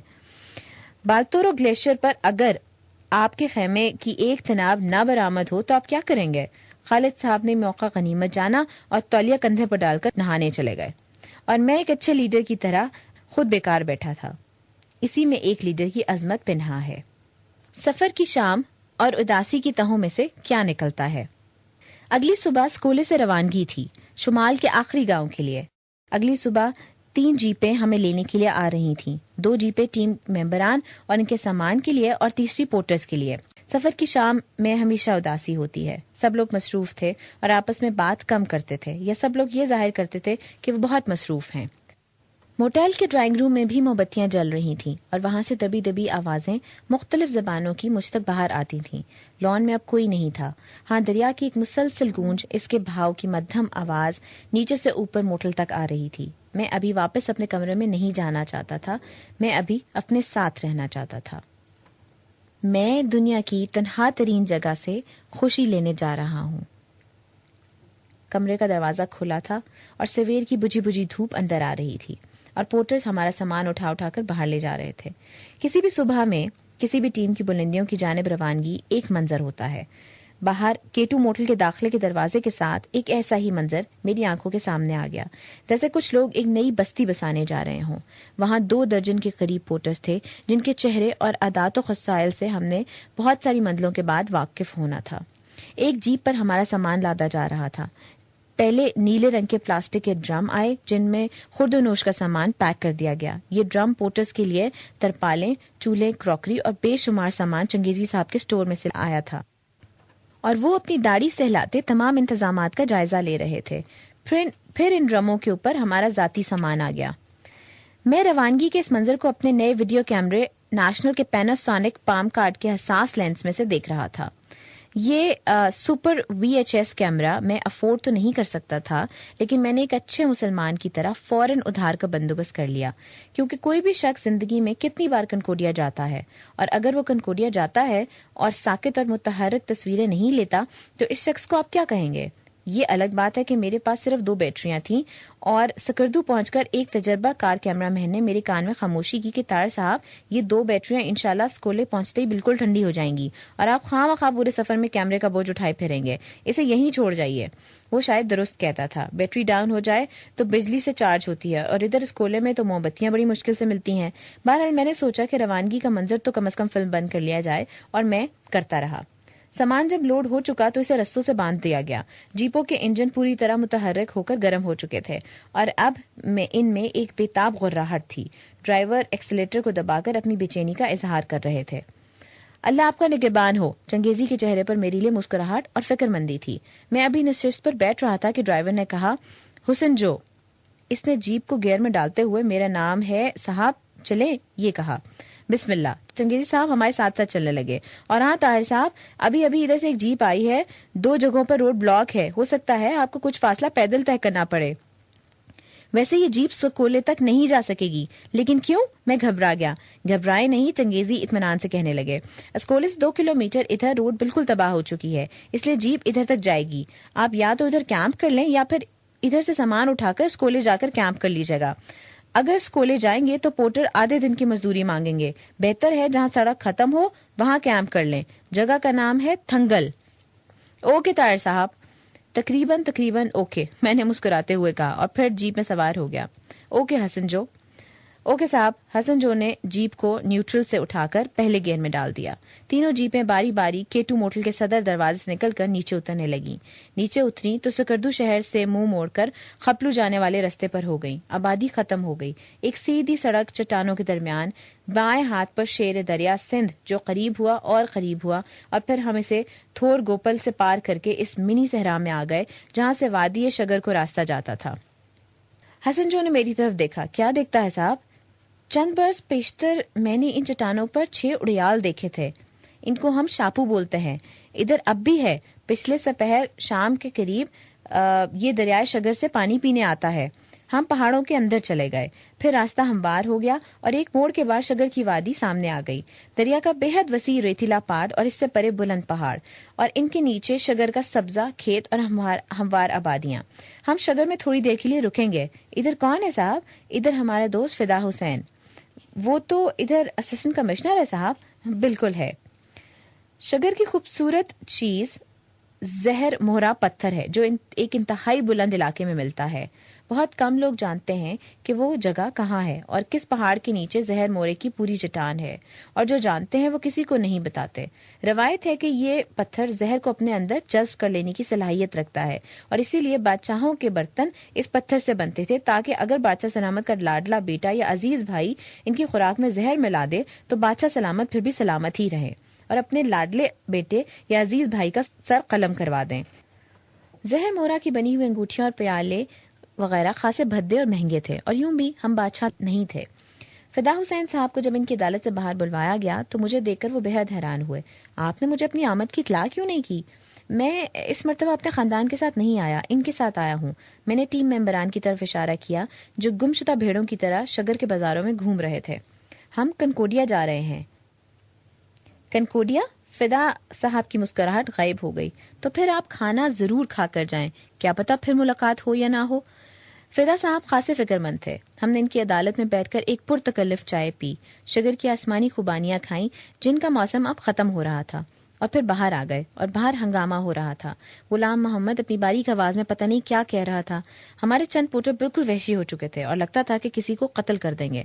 بالتورو گلیشیئر پر اگر آپ کے خیمے کی ایک تناب نہ برآمد ہو تو آپ کیا کریں گے؟ خالد صاحب نے موقع غنیمت جانا اور تولیہ کندھے پر ڈال کر نہانے چلے گئے، اور میں ایک اچھے لیڈر کی طرح خود بیکار بیٹھا تھا۔ اسی میں ایک لیڈر کی عظمت پنہا ہے۔ سفر کی شام اور اداسی کی تہوں میں سے کیا نکلتا ہے؟ اگلی صبح اسکولے سے روانگی تھی شمال کے آخری گاؤں کے لیے۔ اگلی صبح 3 جیپیں ہمیں لینے کے لیے آ رہی تھیں، 2 جیپیں ٹیم ممبران اور ان کے سامان کے لیے اور تیسری پورٹرز کے لیے۔ سفر کی شام میں ہمیشہ اداسی ہوتی ہے، سب لوگ مصروف تھے اور آپس میں بات کم کرتے تھے، یا سب لوگ یہ ظاہر کرتے تھے کہ وہ بہت مصروف ہیں۔ موٹیل کے ڈرائنگ روم میں بھی موم بتیاں جل رہی تھیں اور وہاں سے دبی دبی آوازیں مختلف زبانوں کی مجھ تک باہر آتی تھیں۔ لان میں اب کوئی نہیں تھا، ہاں دریا کی ایک مسلسل گونج، اس کے بہاؤ کی مدھم آواز نیچے سے اوپر موٹل تک آ رہی تھی۔ میں ابھی واپس اپنے کمرے میں نہیں جانا چاہتا تھا، میں ابھی اپنے ساتھ رہنا چاہتا تھا۔ میں دنیا کی تنہا ترین جگہ سے خوشی لینے جا رہا ہوں۔ کمرے کا دروازہ کھلا تھا اور سویر کی بجھی بجھی دھوپ اندر آ رہی تھی اور پورٹرز ہمارا سامان اٹھا اٹھا کر باہر لے جا رہے تھے۔ کسی بھی صبح میں کسی بھی ٹیم کی بلندیوں کی جانب روانگی ایک منظر ہوتا ہے. باہر K2 موٹل کے داخلے کے دروازے کے ساتھ ایک ایسا ہی منظر میری آنکھوں کے سامنے آ گیا جیسے کچھ لوگ ایک نئی بستی بسانے جا رہے ہوں. وہاں 2 درجن کے قریب پورٹرز تھے جن کے چہرے اور عادات و خصائل سے ہم نے بہت ساری منزلوں کے بعد واقف ہونا تھا. ایک جیپ پر ہمارا سامان لادا جا رہا تھا. پہلے نیلے رنگ کے پلاسٹک کے ڈرم آئے جن میں خورد و نوش کا سامان پیک کر دیا گیا. یہ ڈرم پورٹرز کے لیے ترپالیں، چولہے، کراکری اور بے شمار سامان چنگیزی صاحب کے سٹور میں سے آیا تھا اور وہ اپنی داڑھی سہلاتے تمام انتظامات کا جائزہ لے رہے تھے. پھر ان ڈرموں کے اوپر ہمارا ذاتی سامان آ گیا. میں روانگی کے اس منظر کو اپنے نئے ویڈیو کیمرے نیشنل کے پیناسونک پام کارڈ کے حساس لینس میں سے دیکھ رہا تھا. یہ سپر VHS کیمرہ میں افورڈ تو نہیں کر سکتا تھا، لیکن میں نے ایک اچھے مسلمان کی طرح فوراً ادھار کا بندوبست کر لیا، کیونکہ کوئی بھی شخص زندگی میں کتنی بار کنکوڈیا جاتا ہے، اور اگر وہ کنکوڈیا جاتا ہے اور ساکت اور متحرک تصویریں نہیں لیتا تو اس شخص کو آپ کیا کہیں گے؟ یہ الگ بات ہے کہ میرے پاس صرف 2 بیٹریاں تھیں اور سکردو پہنچ کر ایک تجربہ کار کیمرہ مین نے میرے کان میں خاموشی کی کہ طاہر صاحب یہ 2 بیٹریاں انشاءاللہ اسکولے پہنچتے ہی بالکل ٹھنڈی ہو جائیں گی اور آپ خواہ پورے سفر میں کیمرے کا بوجھ اٹھائے پھریں گے، اسے یہیں چھوڑ جائیے. وہ شاید درست کہتا تھا. بیٹری ڈاؤن ہو جائے تو بجلی سے چارج ہوتی ہے اور ادھر اسکولے میں تو موم بتیاں بڑی مشکل سے ملتی ہیں. بہرحال میں نے سوچا کہ روانگی کا منظر تو کم از کم فلم بند کر لیا جائے اور میں کرتا رہا. سامان جب لوڈ ہو چکا تو اسے رسوں سے باندھ دیا گیا. جیپوں کے انجن پوری طرح متحرک ہو کر گرم ہو چکے تھے اور اب ان میں ایک بےتاب غراہٹ تھی. ڈرائیور ایکسیلیٹر کو دبا کر اپنی بے چینی کا اظہار کر رہے تھے. اللہ آپ کا نگہبان ہو. چنگیزی کے چہرے پر میرے لیے مسکراہٹ اور فکر مندی تھی. میں ابھی نشست پر بیٹھ رہا تھا کہ ڈرائیور نے کہا، حسن جو. اس نے جیپ کو گیئر میں ڈالتے ہوئے میرا نام ہے صاحب چلیں یہ کہا. بسم اللہ. چنگیزی صاحب ہمارے ساتھ ساتھ چلنے لگے. اور ہاں طاہر صاحب، ابھی ادھر سے ایک جیپ آئی ہے، 2 جگہوں پر روڈ بلاک ہے، ہو سکتا ہے آپ کو کچھ فاصلہ پیدل طے کرنا پڑے. ویسے یہ جیپ سکولے تک نہیں جا سکے گی. لیکن کیوں؟ میں گھبرا گیا. گھبرائے نہیں، چنگیزی اطمینان سے کہنے لگے. اسکولے سے 2 کلومیٹر ادھر روڈ بالکل تباہ ہو چکی ہے، اس لیے جیپ ادھر تک جائے گی. آپ یا تو ادھر کیمپ کر لیں یا پھر ادھر سے سامان اٹھا کر اسکولے جا کر کیمپ کر لیجیے گا. اگر اسکولے جائیں گے تو پورٹر آدھے دن کی مزدوری مانگیں گے. بہتر ہے جہاں سڑک ختم ہو وہاں کیمپ کر لیں. جگہ کا نام ہے تھنگل. اوکے طاہر صاحب. تقریباً اوکے، میں نے مسکراتے ہوئے کہا اور پھر جیپ میں سوار ہو گیا. اوکے حسن جو. اوکے صاحب. حسن جو نے جیپ کو نیوٹرل سے اٹھا کر پہلے گیئر میں ڈال دیا. تینوں جیپیں باری باری K2 موٹل کے صدر دروازے سے نکل کر نیچے اترنے لگیں. نیچے اتری تو سکردو شہر سے منہ موڑ کر خپلو جانے والے رستے پر ہو گئیں. آبادی ختم ہو گئی. ایک سیدھی سڑک چٹانوں کے درمیان، بائیں ہاتھ پر شیر دریا سندھ جو قریب ہوا اور پھر ہم اسے تھور گوپل سے پار کر کے اس منی صحرا میں آ گئے جہاں سے وادی شگر کو راستہ جاتا تھا. حسن جو نے میری طرف دیکھا. کیا دیکھتا ہے صاحب؟ چند برس پیشتر میں نے ان چٹانوں پر 6 اڑیال دیکھے تھے. ان کو ہم شاپو بولتے ہیں. ادھر اب بھی ہے. پچھلے سپہر شام کے قریب یہ دریائے شگر سے پانی پینے آتا ہے. ہم پہاڑوں کے اندر چلے گئے. پھر راستہ ہموار ہو گیا اور ایک موڑ کے بعد شگر کی وادی سامنے آ گئی. دریا کا بے حد وسیع ریتیلا پاڑ اور اس سے پرے بلند پہاڑ اور ان کے نیچے شگر کا سبزہ کھیت اور ہموار آبادیاں. ہم شگر میں تھوڑی دیر کے لیے رکیں گے. ادھر کون ہے صاحب؟ ادھر ہمارا دوست فدا حسین. وہ تو ادھر اسسٹنٹ کمشنر ہے صاحب. بالکل ہے. شگر کی خوبصورت چیز زہر مہرا پتھر ہے جو ایک انتہائی بلند علاقے میں ملتا ہے. بہت کم لوگ جانتے ہیں کہ وہ جگہ کہاں ہے اور کس پہاڑ کے نیچے زہر مورے کی پوری چٹان ہے، اور جو جانتے ہیں وہ کسی کو نہیں بتاتے. روایت ہے کہ یہ پتھر زہر کو اپنے اندر جذب کر لینے کی صلاحیت رکھتا ہے اور اسی لیے بادشاہوں کے برتن اس پتھر سے بنتے تھے تاکہ اگر بادشاہ سلامت کا لاڈلا بیٹا یا عزیز بھائی ان کی خوراک میں زہر ملا دے تو بادشاہ سلامت پھر بھی سلامت ہی رہے اور اپنے لاڈلے بیٹے یا عزیز بھائی کا سر قلم کروا دیں. زہر مورا کی بنی ہوئی انگوٹھیاں اور پیالے وغیرہ خاصے بھدے اور مہنگے تھے، اور یوں بھی ہم بادشاہ نہیں تھے. فدا حسین صاحب کو جب ان کی عدالت سے باہر بلوایا گیا تو مجھے دیکھ کر وہ بے حد حیران ہوئے. آپ نے مجھے اپنی آمد کی اطلاع کیوں نہیں کی؟ میں اس مرتبہ اپنے خاندان کے ساتھ نہیں آیا، ان کے ساتھ آیا ہوں. میں نے ٹیم ممبران کی طرف اشارہ کیا جو گمشدہ بھیڑوں کی طرح شگر کے بازاروں میں گھوم رہے تھے. ہم کنکوڈیا جا رہے ہیں. کنکوڈیا؟ فدا صاحب کی مسکراہٹ غائب ہو گئی. تو پھر آپ کھانا ضرور کھا کر جائیں، کیا پتا پھر ملاقات ہو یا نہ ہو. فدا صاحب خاصے فکر مند تھے. ہم نے ان کی عدالت میں بیٹھ کر ایک پرتکلف چائے پی، شگر کی آسمانی خوبانیاں کھائیں جن کا موسم اب ختم ہو رہا تھا، اور پھر باہر آ گئے اور باہر ہنگامہ ہو رہا تھا. غلام محمد اپنی باریک آواز میں پتہ نہیں کیا کہہ رہا تھا. ہمارے چند پوٹر بالکل وحشی ہو چکے تھے اور لگتا تھا کہ کسی کو قتل کر دیں گے.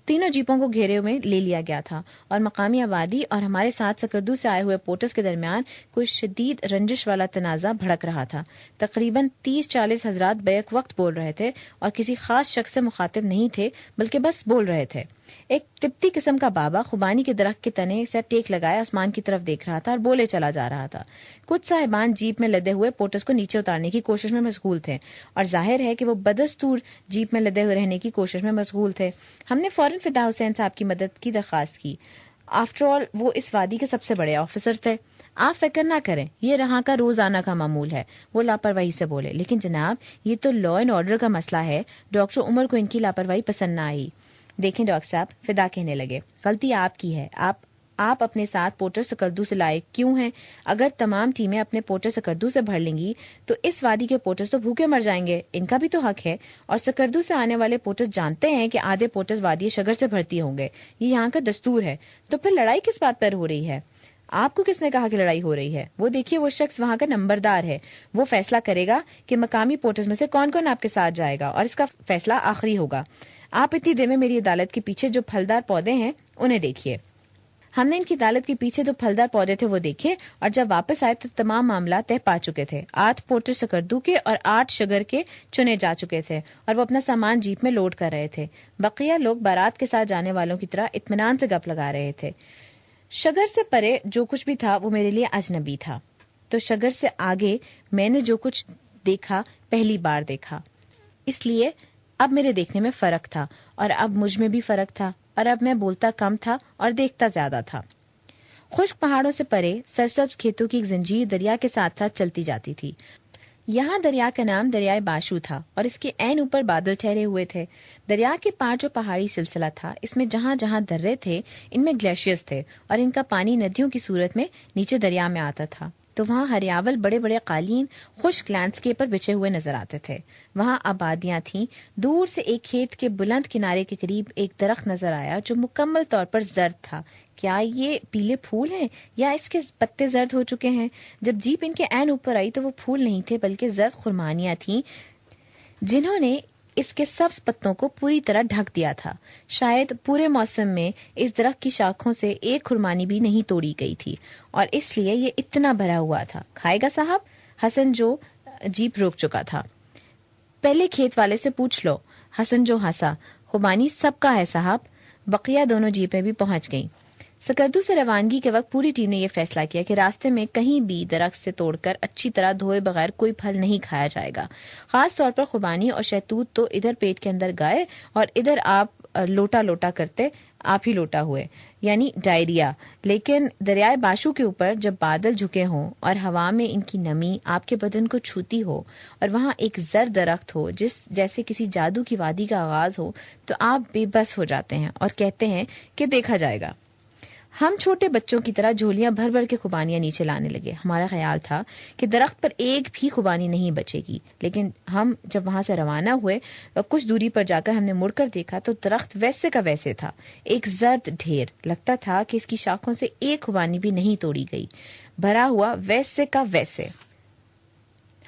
تینوں جیپوں کو گھیرے میں لے لیا گیا تھا اور مقامی آبادی اور ہمارے ساتھ سکردو سے آئے ہوئے پوٹرز کے درمیان کوئی شدید رنجش والا تنازع بھڑک رہا تھا. تقریباً 30-40 حضرات بیک وقت بول رہے تھے اور کسی خاص شخص سے مخاطب نہیں تھے بلکہ بس بول رہے تھے. ایک تبتی قسم کا بابا خوبانی کے درخت کے تنے سے ٹیک لگائے آسمان کی طرف دیکھ رہا تھا اور بولے چلا جا رہا تھا. کچھ صاحبان جیپ میں لدے ہوئے پوٹرز کو نیچے اتارنے کی کوشش میں مشغول تھے اور ظاہر ہے کہ وہ بدستور جیپ میں لدے ہوئے رہنے کی کوشش میں مشغول تھے. ہم نے فوراً فدا حسین صاحب کی مدد کی درخواست کی. آفٹر آل وہ اس وادی کے سب سے بڑے آفیسر تھے. آپ فکر نہ کریں، یہ رہاں کا روزانہ کا معمول ہے. وہ لاپرواہی سے بولے. لیکن جناب، یہ تو لا اینڈ آرڈر کا مسئلہ ہے. ڈاکٹر عمر کو ان کی لاپرواہی پسند نہ آئی. دیکھیں ڈاکٹر صاحب، فدا کہنے لگے، غلطی آپ کی ہے. آپ اپنے ساتھ پوٹر سکردو سے لائے کیوں ہیں؟ اگر تمام ٹیمیں اپنے پوٹر سکردو سے بھر لیں گی تو اس وادی کے پوٹرز تو بھوکے مر جائیں گے. ان کا بھی تو حق ہے. اور سکردو سے آنے والے پوٹرز جانتے ہیں کہ آدھے پوٹرز وادی شگر سے بھرتی ہوں گے. یہ یہاں کا دستور ہے. تو پھر لڑائی کس بات پر ہو رہی ہے؟ آپ کو کس نے کہا کہ لڑائی ہو رہی ہے؟ وہ دیکھیے، وہ شخص وہاں کا نمبردار ہے. وہ فیصلہ کرے گا کہ مقامی پوٹرز میں سے کون کون آپ کے ساتھ جائے گا، اور اس کا فیصلہ آخری ہوگا. آپ اتنی دیر میں میری عدالت کے پیچھے جو پھلدار پودے ہیں انہیں دیکھیے. ہم نے ان کی عدالت کے پیچھے جو پھلدار پودے تھے وہ دیکھے، اور جب واپس آئے تو تمام معاملات طے پا چکے تھے. 8 پوٹر سکردو کے اور 8 شگر کے چنے جا چکے تھے اور وہ اپنا سامان جیپ میں لوڈ کر رہے تھے. بقیہ لوگ بارات کے ساتھ جانے والوں کی طرح اطمینان سے گپ لگا رہے تھے. شگر سے پرے جو کچھ بھی تھا وہ میرے لیے اجنبی تھا. تو شگر سے آگے میں نے جو کچھ دیکھا پہلی بار دیکھا، اس لیے اب میرے دیکھنے میں فرق تھا، اور اب مجھ میں بھی فرق تھا، اور اب میں بولتا کم تھا اور دیکھتا زیادہ تھا. خشک پہاڑوں سے پرے سرسبز کھیتوں کی ایک زنجیر دریا کے ساتھ ساتھ چلتی جاتی تھی. یہاں دریا کا نام دریائے باشو تھا اور اس کے عین اوپر بادل ٹھہرے ہوئے تھے. دریا کے پار جو پہاڑی سلسلہ تھا، اس میں جہاں جہاں درے تھے ان میں گلیشیئرز تھے اور ان کا پانی ندیوں کی صورت میں نیچے دریا میں آتا تھا. تو وہاں ہریاول بڑے بڑے قالین خشک لینڈسکیپ پر بچے ہوئے نظر آتے تھے. وہاں آبادیاں تھیں. دور سے ایک کھیت کے بلند کنارے کے قریب ایک درخت نظر آیا جو مکمل طور پر زرد تھا. کیا یہ پیلے پھول ہیں یا اس کے پتے زرد ہو چکے ہیں؟ جب جیپ ان کے عین اوپر آئی تو وہ پھول نہیں تھے بلکہ زرد خرمانیاں تھیں جنہوں نے اس کے سبز پتوں کو پوری طرح ڈھک دیا تھا. شاید پورے موسم میں اس درخت کی شاخوں سے ایک خرمانی بھی نہیں توڑی گئی تھی اور اس لیے یہ اتنا بھرا ہوا تھا. کھائے گا صاحب؟ حسن جو جیپ روک چکا تھا. پہلے کھیت والے سے پوچھ لو. حسن جو ہنسا. خوبانی سب کا ہے صاحب. بقیہ دونوں جیپیں بھی پہنچ گئیں. سکردو سے روانگی کے وقت پوری ٹیم نے یہ فیصلہ کیا کہ راستے میں کہیں بھی درخت سے توڑ کر اچھی طرح دھوئے بغیر کوئی پھل نہیں کھایا جائے گا. خاص طور پر خوبانی اور شہتوت تو ادھر پیٹ کے اندر گئے اور ادھر آپ لوٹا لوٹا کرتے آپ ہی لوٹا ہوئے، یعنی ڈائریا. لیکن دریائے باشو کے اوپر جب بادل جھکے ہوں اور ہوا میں ان کی نمی آپ کے بدن کو چھوتی ہو اور وہاں ایک زرد درخت ہو جیسے کسی جادو کی وادی کا آغاز ہو، تو آپ بے بس ہو جاتے ہیں اور کہتے ہیں کہ دیکھا جائے گا. ہم چھوٹے بچوں کی طرح جھولیاں بھر بھر کے خوبانیاں نیچے لانے لگے. ہمارا خیال تھا کہ درخت پر ایک بھی خوبانی نہیں بچے گی، لیکن ہم جب وہاں سے روانہ ہوئے کچھ دوری پر جا کر ہم نے مڑ کر دیکھا تو درخت ویسے کا ویسے تھا. ایک زرد ڈھیر. لگتا تھا کہ اس کی شاخوں سے ایک خوبانی بھی نہیں توڑی گئی. بھرا ہوا ویسے کا ویسے.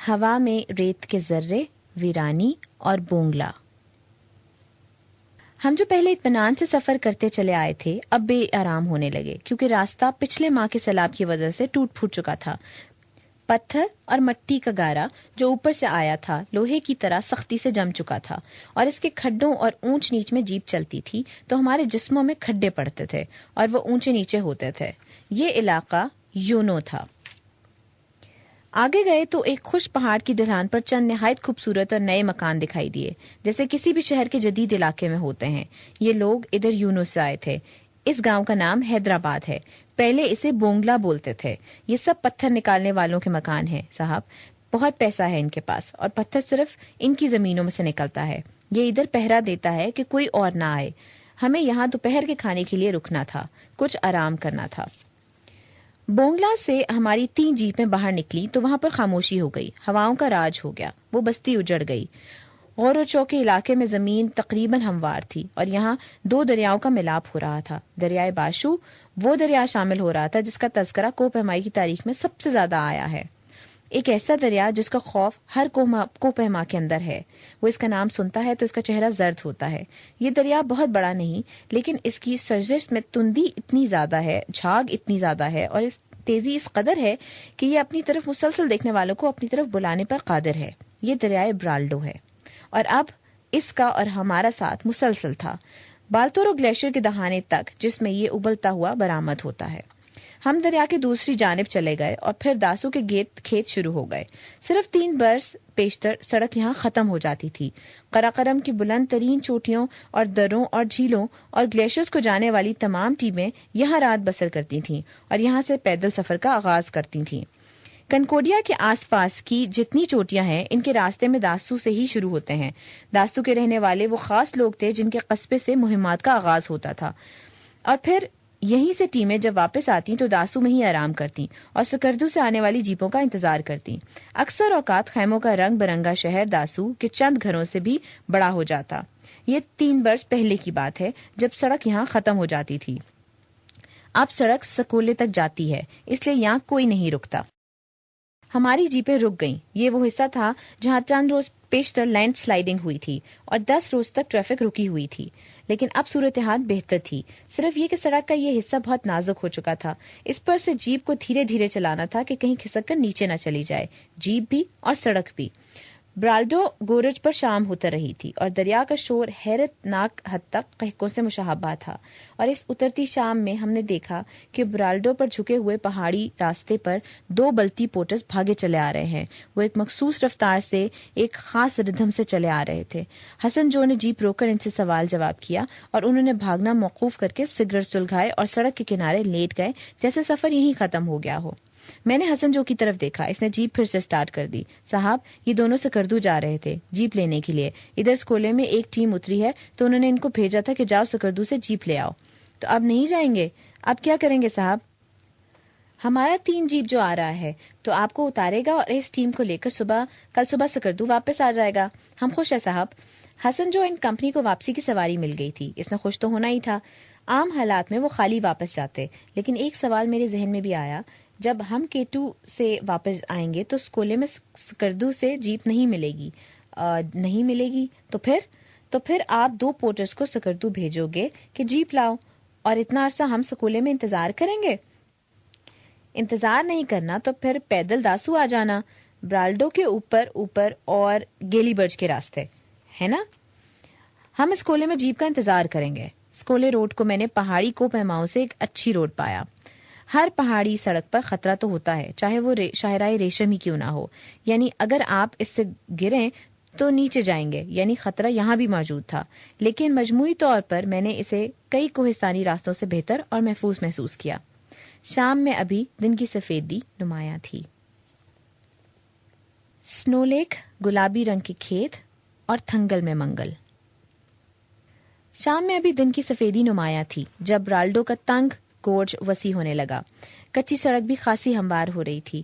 ہوا میں ریت کے ذرے، ویرانی اور بونگلا. ہم جو پہلے اطمینان سے سفر کرتے چلے آئے تھے اب بے آرام ہونے لگے کیونکہ راستہ پچھلے ماہ کے سیلاب کی وجہ سے ٹوٹ پھوٹ چکا تھا. پتھر اور مٹی کا گارا جو اوپر سے آیا تھا لوہے کی طرح سختی سے جم چکا تھا اور اس کے کھڈوں اور اونچ نیچ میں جیپ چلتی تھی تو ہمارے جسموں میں کھڈے پڑتے تھے اور وہ اونچے نیچے ہوتے تھے. یہ علاقہ یونو تھا. آگے گئے تو ایک خوش پہاڑ کی ڈھلان پر چند نہایت خوبصورت اور نئے مکان دکھائی دیے جیسے کسی بھی شہر کے جدید علاقے میں ہوتے ہیں. یہ لوگ ادھر یونو سے آئے تھے. اس گاؤں کا نام حیدرآباد ہے. پہلے اسے بونگلا بولتے تھے. یہ سب پتھر نکالنے والوں کے مکان ہیں صاحب. بہت پیسہ ہے ان کے پاس اور پتھر صرف ان کی زمینوں میں سے نکلتا ہے. یہ ادھر پہرا دیتا ہے کہ کوئی اور نہ آئے. ہمیں یہاں دوپہر کے کھانے کے لیے رکنا تھا، کچھ آرام کرنا تھا. بونگلا سے ہماری 3 جیپیں باہر نکلی تو وہاں پر خاموشی ہو گئی. ہواؤں کا راج ہو گیا. وہ بستی اجڑ گئی. غور و چوک کے علاقے میں زمین تقریباً ہموار تھی اور یہاں 2 دریاؤں کا ملاپ ہو رہا تھا. دریائے باشو وہ دریا شامل ہو رہا تھا جس کا تذکرہ کوہ پیمائی کی تاریخ میں سب سے زیادہ آیا ہے. ایک ایسا دریا جس کا خوف ہر کوہ پیما کے اندر ہے. وہ اس کا نام سنتا ہے تو اس کا چہرہ زرد ہوتا ہے. یہ دریا بہت بڑا نہیں لیکن اس کی سرزش میں تندی اتنی زیادہ ہے، جھاگ اتنی زیادہ ہے اور اس تیزی اس قدر ہے کہ یہ اپنی طرف مسلسل دیکھنے والوں کو اپنی طرف بلانے پر قادر ہے. یہ دریائے برالڈو ہے اور اب اس کا اور ہمارا ساتھ مسلسل تھا بالتورو گلیشیئر کے دہانے تک جس میں یہ ابلتا ہوا برآمد ہوتا ہے. ہم دریا کے دوسری جانب چلے گئے اور پھر داسو کے کھیت شروع ہو گئے. صرف 3 برس پیشتر سڑک یہاں ختم ہو جاتی تھی. قراقرم کی بلند ترین چوٹیوں اور دروں اور جھیلوں اور گلیشیئرز کو جانے والی تمام ٹیمیں یہاں رات بسر کرتی تھیں اور یہاں سے پیدل سفر کا آغاز کرتی تھیں. کنکوڈیا کے آس پاس کی جتنی چوٹیاں ہیں ان کے راستے میں داسو سے ہی شروع ہوتے ہیں. داسو کے رہنے والے وہ خاص لوگ تھے جن کے قصبے سے مہمات کا آغاز ہوتا تھا اور پھر یہیں سے ٹیمیں جب واپس آتی تو داسو میں ہی آرام کرتی اور سکردو سے آنے والی جیپوں کا انتظار کرتی. اکثر اوقات خیموں کا رنگ برنگا شہر داسو کے چند گھروں سے بھی بڑا ہو جاتا. یہ 3 برس پہلے کی بات ہے جب سڑک یہاں ختم ہو جاتی تھی. اب سڑک سکولے تک جاتی ہے اس لیے یہاں کوئی نہیں رکتا. ہماری جیپیں رک گئیں. یہ وہ حصہ تھا جہاں چند روز پیشتر لینڈ سلائیڈنگ ہوئی تھی اور 10 روز تک ٹریفک رکی ہوئی تھی. لیکن اب صورتحال بہتر تھی. صرف یہ کہ سڑک کا یہ حصہ بہت نازک ہو چکا تھا. اس پر سے جیپ کو دھیرے دھیرے چلانا تھا کہ کہیں کھسک کر نیچے نہ چلی جائے، جیپ بھی اور سڑک بھی. برالڈو گورج پر شام ہوتا رہی تھی اور دریا کا شور حیرت ناک حد تک قہقوں سے مشابہ تھا. اور اس اترتی شام میں ہم نے دیکھا کہ برالڈو پر جھکے ہوئے پہاڑی راستے پر 2 بلتی پورٹرز بھاگے چلے آ رہے ہیں. وہ ایک مخصوص رفتار سے ایک خاص ردھم سے چلے آ رہے تھے. حسن جو نے جیپ روک کر ان سے سوال جواب کیا اور انہوں نے بھاگنا موقوف کر کے سگریٹ سلگھائے اور سڑک کے کنارے لیٹ گئے جیسے سفر یہیں ختم ہو گیا ہو. میں نے حسن جو کی طرف دیکھا. اس نے جیپ پھر سے سٹارٹ کر دی. صاحب یہ دونوں سکردو جا رہے تھے جیپ لینے کے لیے. ادھر سکولے میں ایک ٹیم اتری ہے تو انہوں نے ان کو بھیجا تھا کہ جاؤ سکردو سے جیپ لے آؤ. تو اب نہیں جائیں گے؟ اب کیا کریں گے صاحب؟ ہمارا 3 جیپ جو آ رہا ہے تو آپ کو اتارے گا اور اس ٹیم کو لے کر کل صبح سکردو واپس آ جائے گا. ہم خوش ہیں صاحب. حسن جو ان کمپنی کو واپسی کی سواری مل گئی تھی. اس نے خوش تو ہونا ہی تھا. عام حالات میں وہ خالی واپس جاتے لیکن ایک سوال میرے ذہن میں بھی آیا. جب ہم K2 سے واپس آئیں گے تو سکولے میں سکردو سے جیپ نہیں ملے گی. نہیں ملے گی تو پھر آپ 2 پورٹرز کو سکردو بھیجو گے کہ جیپ لاؤ اور اتنا عرصہ ہم سکولے میں انتظار کریں گے. انتظار نہیں کرنا تو پھر پیدل داسو آ جانا برالڈو کے اوپر اور گیلی برج کے راستے ہے نا. ہم سکولے میں جیپ کا انتظار کریں گے. سکولے روڈ کو میں نے پہاڑی کو پیماؤں سے ایک اچھی روڈ پایا. ہر پہاڑی سڑک پر خطرہ تو ہوتا ہے چاہے وہ شاہراہ ریشم ہی کیوں نہ ہو. یعنی اگر آپ اس سے گریں تو نیچے جائیں گے، یعنی خطرہ یہاں بھی موجود تھا. لیکن مجموعی طور پر میں نے اسے کئی کوہستانی راستوں سے بہتر اور محفوظ محسوس کیا. شام میں ابھی دن کی سفیدی نمایاں تھی. سنو لیک، گلابی رنگ کے کھیت اور تھنگل میں منگل. شام میں ابھی دن کی سفیدی نمایاں تھی جب برالڈو کا تنگ گورج وسیع ہونے لگا. کچی سڑک بھی خاصی ہموار ہو رہی تھی.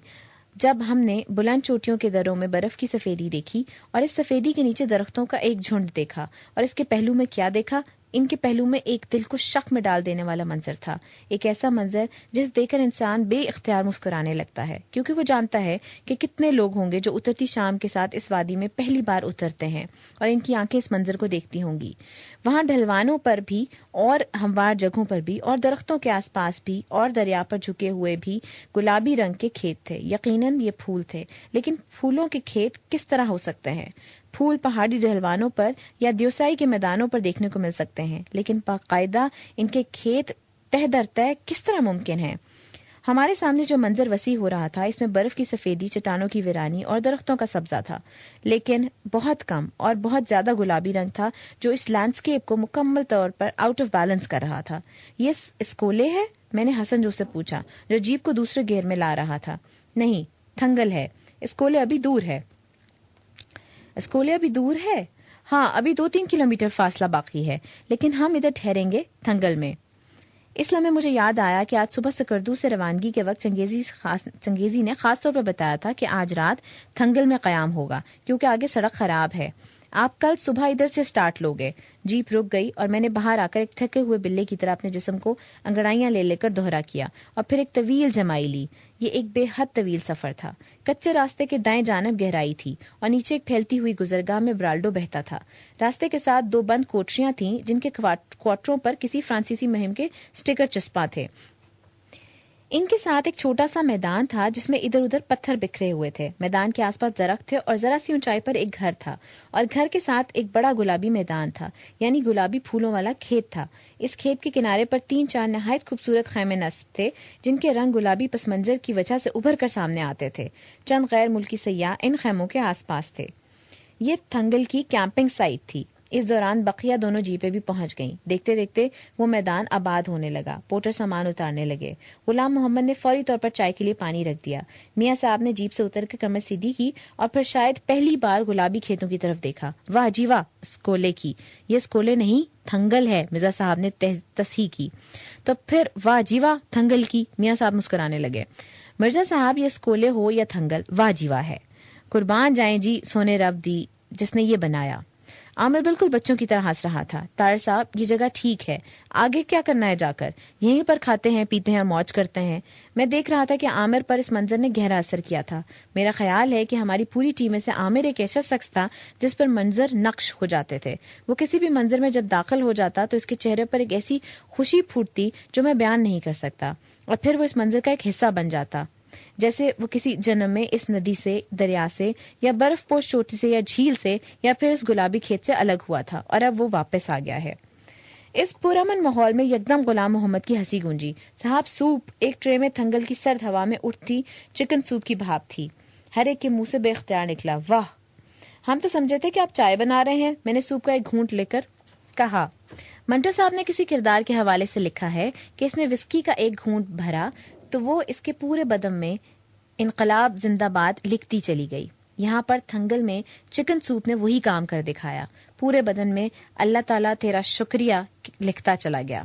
جب ہم نے بلند چوٹیوں کے دروں میں برف کی سفیدی دیکھی اور اس سفیدی کے نیچے درختوں کا ایک جھنڈ دیکھا اور اس کے پہلو میں کیا دیکھا، ان کے پہلو میں ایک دل کو شک میں ڈال دینے والا منظر تھا. ایک ایسا منظر جس دیکھ کر انسان بے اختیار مسکرانے لگتا ہے کیونکہ وہ جانتا ہے کہ کتنے لوگ ہوں گے جو اترتی شام کے ساتھ اس وادی میں پہلی بار اترتے ہیں اور ان کی آنکھیں اس منظر کو دیکھتی ہوں گی. وہاں ڈھلوانوں پر بھی اور ہموار جگہوں پر بھی اور درختوں کے آس پاس بھی اور دریا پر جھکے ہوئے بھی گلابی رنگ کے کھیت تھے. یقیناً یہ پھول تھے، لیکن پھولوں کے کھیت کس طرح ہو سکتے ہیں؟ پھول پہاڑی ڈھلوانوں پر یا دیوسائی کے میدانوں پر دیکھنے کو مل سکتے ہیں، لیکن باقاعدہ ان کے کھیت تہ در تہ کس طرح ممکن ہے؟ ہمارے سامنے جو منظر وسیع ہو رہا تھا اس میں برف کی سفیدی، چٹانوں کی ویرانی اور درختوں کا سبزہ تھا، لیکن بہت کم اور بہت زیادہ گلابی رنگ تھا جو اس لینڈسکیپ کو مکمل طور پر آؤٹ آف بیلنس کر رہا تھا. یہ اسکولے ہے؟ میں نے حسن جو سے پوچھا جو جیپ کو دوسرے گیئر میں لا رہا تھا. نہیں، تھنگل ہے. اسکولے ابھی دور ہے. اسکولے ابھی دور ہے؟ ہاں، ابھی 2-3 کلومیٹر فاصلہ باقی ہے، لیکن ہم ادھر ٹھہریں گے تھنگل میں. اس لمحے مجھے یاد آیا کہ آج صبح سکردو سے روانگی کے وقت چنگیزی نے خاص طور پر بتایا تھا کہ آج رات تھنگل میں قیام ہوگا کیونکہ آگے سڑک خراب ہے. آپ کل صبح ادھر سے سٹارٹ لوگے. جیپ رک گئی اور میں نے باہر آ کر ایک تھکے ہوئے بلے کی طرح اپنے جسم کو انگڑائیاں لے لے کر دوہرا کیا اور پھر ایک طویل جمائی لی. یہ ایک بے حد طویل سفر تھا. کچے راستے کے دائیں جانب گہرائی تھی اور نیچے ایک پھیلتی ہوئی گزرگاہ میں برالڈو بہتا تھا. راستے کے ساتھ 2 بند کوٹریاں تھیں جن کے کوارٹروں پر کسی فرانسیسی مہم کے سٹیکر چسپاں تھے. ان کے ساتھ ایک چھوٹا سا میدان تھا جس میں ادھر ادھر پتھر بکھرے ہوئے تھے. میدان کے آس پاس درخت تھے اور ذرا سی اونچائی پر ایک گھر تھا اور گھر کے ساتھ ایک بڑا گلابی میدان تھا، یعنی گلابی پھولوں والا کھیت تھا. اس کھیت کے کنارے پر 3-4 نہایت خوبصورت خیمے نصب تھے جن کے رنگ گلابی پس منظر کی وجہ سے ابھر کر سامنے آتے تھے. چند غیر ملکی سیاح ان خیموں کے آس پاس تھے. یہ تھنگل کی کیمپنگ سائٹ تھی. اس دوران بقیہ دونوں جیپیں بھی پہنچ گئیں. دیکھتے دیکھتے وہ میدان آباد ہونے لگا. پورٹر سامان اتارنے لگے. غلام محمد نے فوری طور پر چائے کے لیے پانی رکھ دیا. میاں صاحب نے جیپ سے اتر کر کمر سیدھی کی اور پھر شاید پہلی بار گلابی کھیتوں کی طرف دیکھا. واہ جی واہ، اسکولے کی. یہ اسکولے نہیں، تھنگل ہے، مرزا صاحب نے تصحیح کی. تو پھر واہ جی واہ، تھنگل کی. میاں صاحب مسکرانے لگے. مرزا صاحب یہ اسکولے ہو یا تھنگل، واہ جی واہ ہے. قربان جائیں جی سونے رب دی جس نے یہ بنایا. عامر بالکل بچوں کی طرح ہنس رہا تھا. طاہر صاحب یہ جگہ ٹھیک ہے، آگے کیا کرنا ہے جا کر؟ یہیں پر کھاتے ہیں پیتے ہیں اور موج کرتے ہیں. میں دیکھ رہا تھا کہ عامر پر اس منظر نے گہرا اثر کیا تھا. میرا خیال ہے کہ ہماری پوری ٹیم میں سے عامر ایک ایسا شخص تھا جس پر منظر نقش ہو جاتے تھے. وہ کسی بھی منظر میں جب داخل ہو جاتا تو اس کے چہرے پر ایک ایسی خوشی پھوٹتی جو میں بیان نہیں کر سکتا، اور پھر وہ اس منظر کا ایک حصہ بن جاتا، جیسے وہ کسی جنم میں اس ندی سے، دریا سے، یا برف پوش چوٹی سے، یا جھیل سے، یا پھر اس گلابی کھیت سے الگ ہوا تھا اور اب وہ واپس آ گیا ہے. اس پرامن ماحول میں یکدم غلام محمد کی ہنسی گونجی. صاحب سوپ. ایک ٹرے میں تھنگل کی سرد ہوا میں اٹھتی چکن سوپ کی بھاپ تھی. ہر ایک کے منہ سے بے اختیار نکلا واہ. ہم تو سمجھے تھے کہ آپ چائے بنا رہے ہیں. میں نے سوپ کا ایک گھونٹ لے کر کہا. منٹو صاحب نے کسی کردار کے حوالے سے لکھا ہے کہ اس نے وسکی کا ایک گھونٹ بھرا تو وہ اس کے پورے بدن میں انقلاب زندہ باد لکھتی چلی گئی. یہاں پر تھنگل میں چکن سوپ نے وہی کام کر دکھایا. پورے بدن میں اللہ تعالیٰ تیرا شکریہ لکھتا چلا گیا.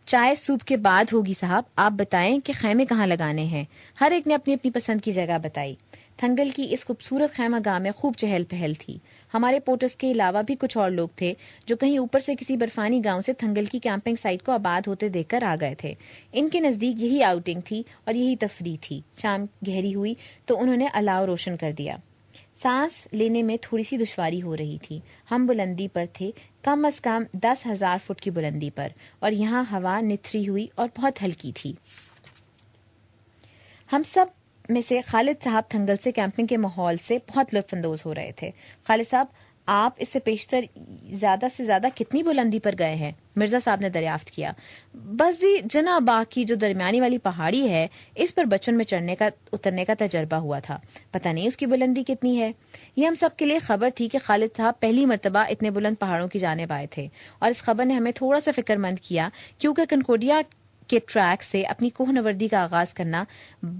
چائے سوپ کے بعد ہوگی صاحب. آپ بتائیں کہ خیمے کہاں لگانے ہیں. ہر ایک نے اپنی اپنی پسند کی جگہ بتائی. تھنگل کی اس خوبصورت خیمہ گاہ میں خوب چہل پہل تھی. ہمارے پورٹرز کے علاوہ بھی کچھ اور لوگ تھے جو کہیں اوپر سے کسی برفانی گاؤں سے تھنگل کی کیمپنگ سائٹ کو آباد ہوتے دیکھ کر آ گئے تھے. ان کے نزدیک یہی آؤٹنگ تھی اور یہی تفریح تھی. شام گہری ہوئی تو انہوں نے الاؤ روشن کر دیا. سانس لینے میں تھوڑی سی دشواری ہو رہی تھی. ہم بلندی پر تھے، کم از کم 10,000 فٹ کی بلندی پر، اور یہاں ہوا نتھری ہوئی اور بہت ہلکی تھی. ہم سب میں سے خالد صاحب تھنگل سے کیمپنگ کے ماحول سے بہت لطف اندوز ہو رہے تھے. خالد صاحب آپ اس سے پیشتر زیادہ سے زیادہ کتنی بلندی پر گئے ہیں؟ مرزا صاحب نے دریافت کیا. بس جی جنا باغ کی جو درمیانی والی پہاڑی ہے اس پر بچپن میں اترنے کا تجربہ ہوا تھا. پتہ نہیں اس کی بلندی کتنی ہے. یہ ہم سب کے لیے خبر تھی کہ خالد صاحب پہلی مرتبہ اتنے بلند پہاڑوں کی جانب آئے تھے، اور اس خبر نے ہمیں تھوڑا سا فکر مند کیا کیونکہ کنکوڈیا کے ٹریک سے اپنی کوہ نوردی کا آغاز کرنا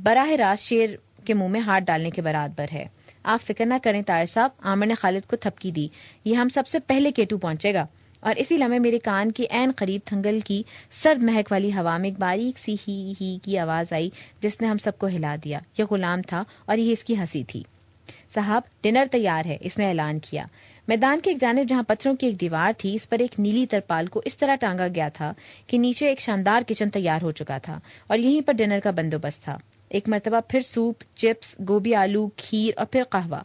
براہ راست شیر کے منہ میں ہاتھ ڈالنے کے برابر ہے. آپ فکر نہ کریں طاہر صاحب. عامر نے خالد کو تھپکی دی. یہ ہم سب سے پہلے کیٹو پہنچے گا. اور اسی لمحے میرے کان کے عین قریب تھنگل کی سرد مہک والی ہوا میں ایک باریک سی ہی کی آواز آئی جس نے ہم سب کو ہلا دیا. یہ غلام تھا اور یہ اس کی ہنسی تھی. صاحب ڈنر تیار ہے، اس نے اعلان کیا. میدان کے ایک جانب جہاں پتھروں کی ایک دیوار تھی اس پر ایک نیلی ترپال کو اس طرح ٹانگا گیا تھا کہ نیچے ایک شاندار کچن تیار ہو چکا تھا اور یہیں پر ڈنر کا بندوبست تھا. ایک مرتبہ پھر سوپ، چپس، گوبھی آلو، کھیر اور پھر قہوہ.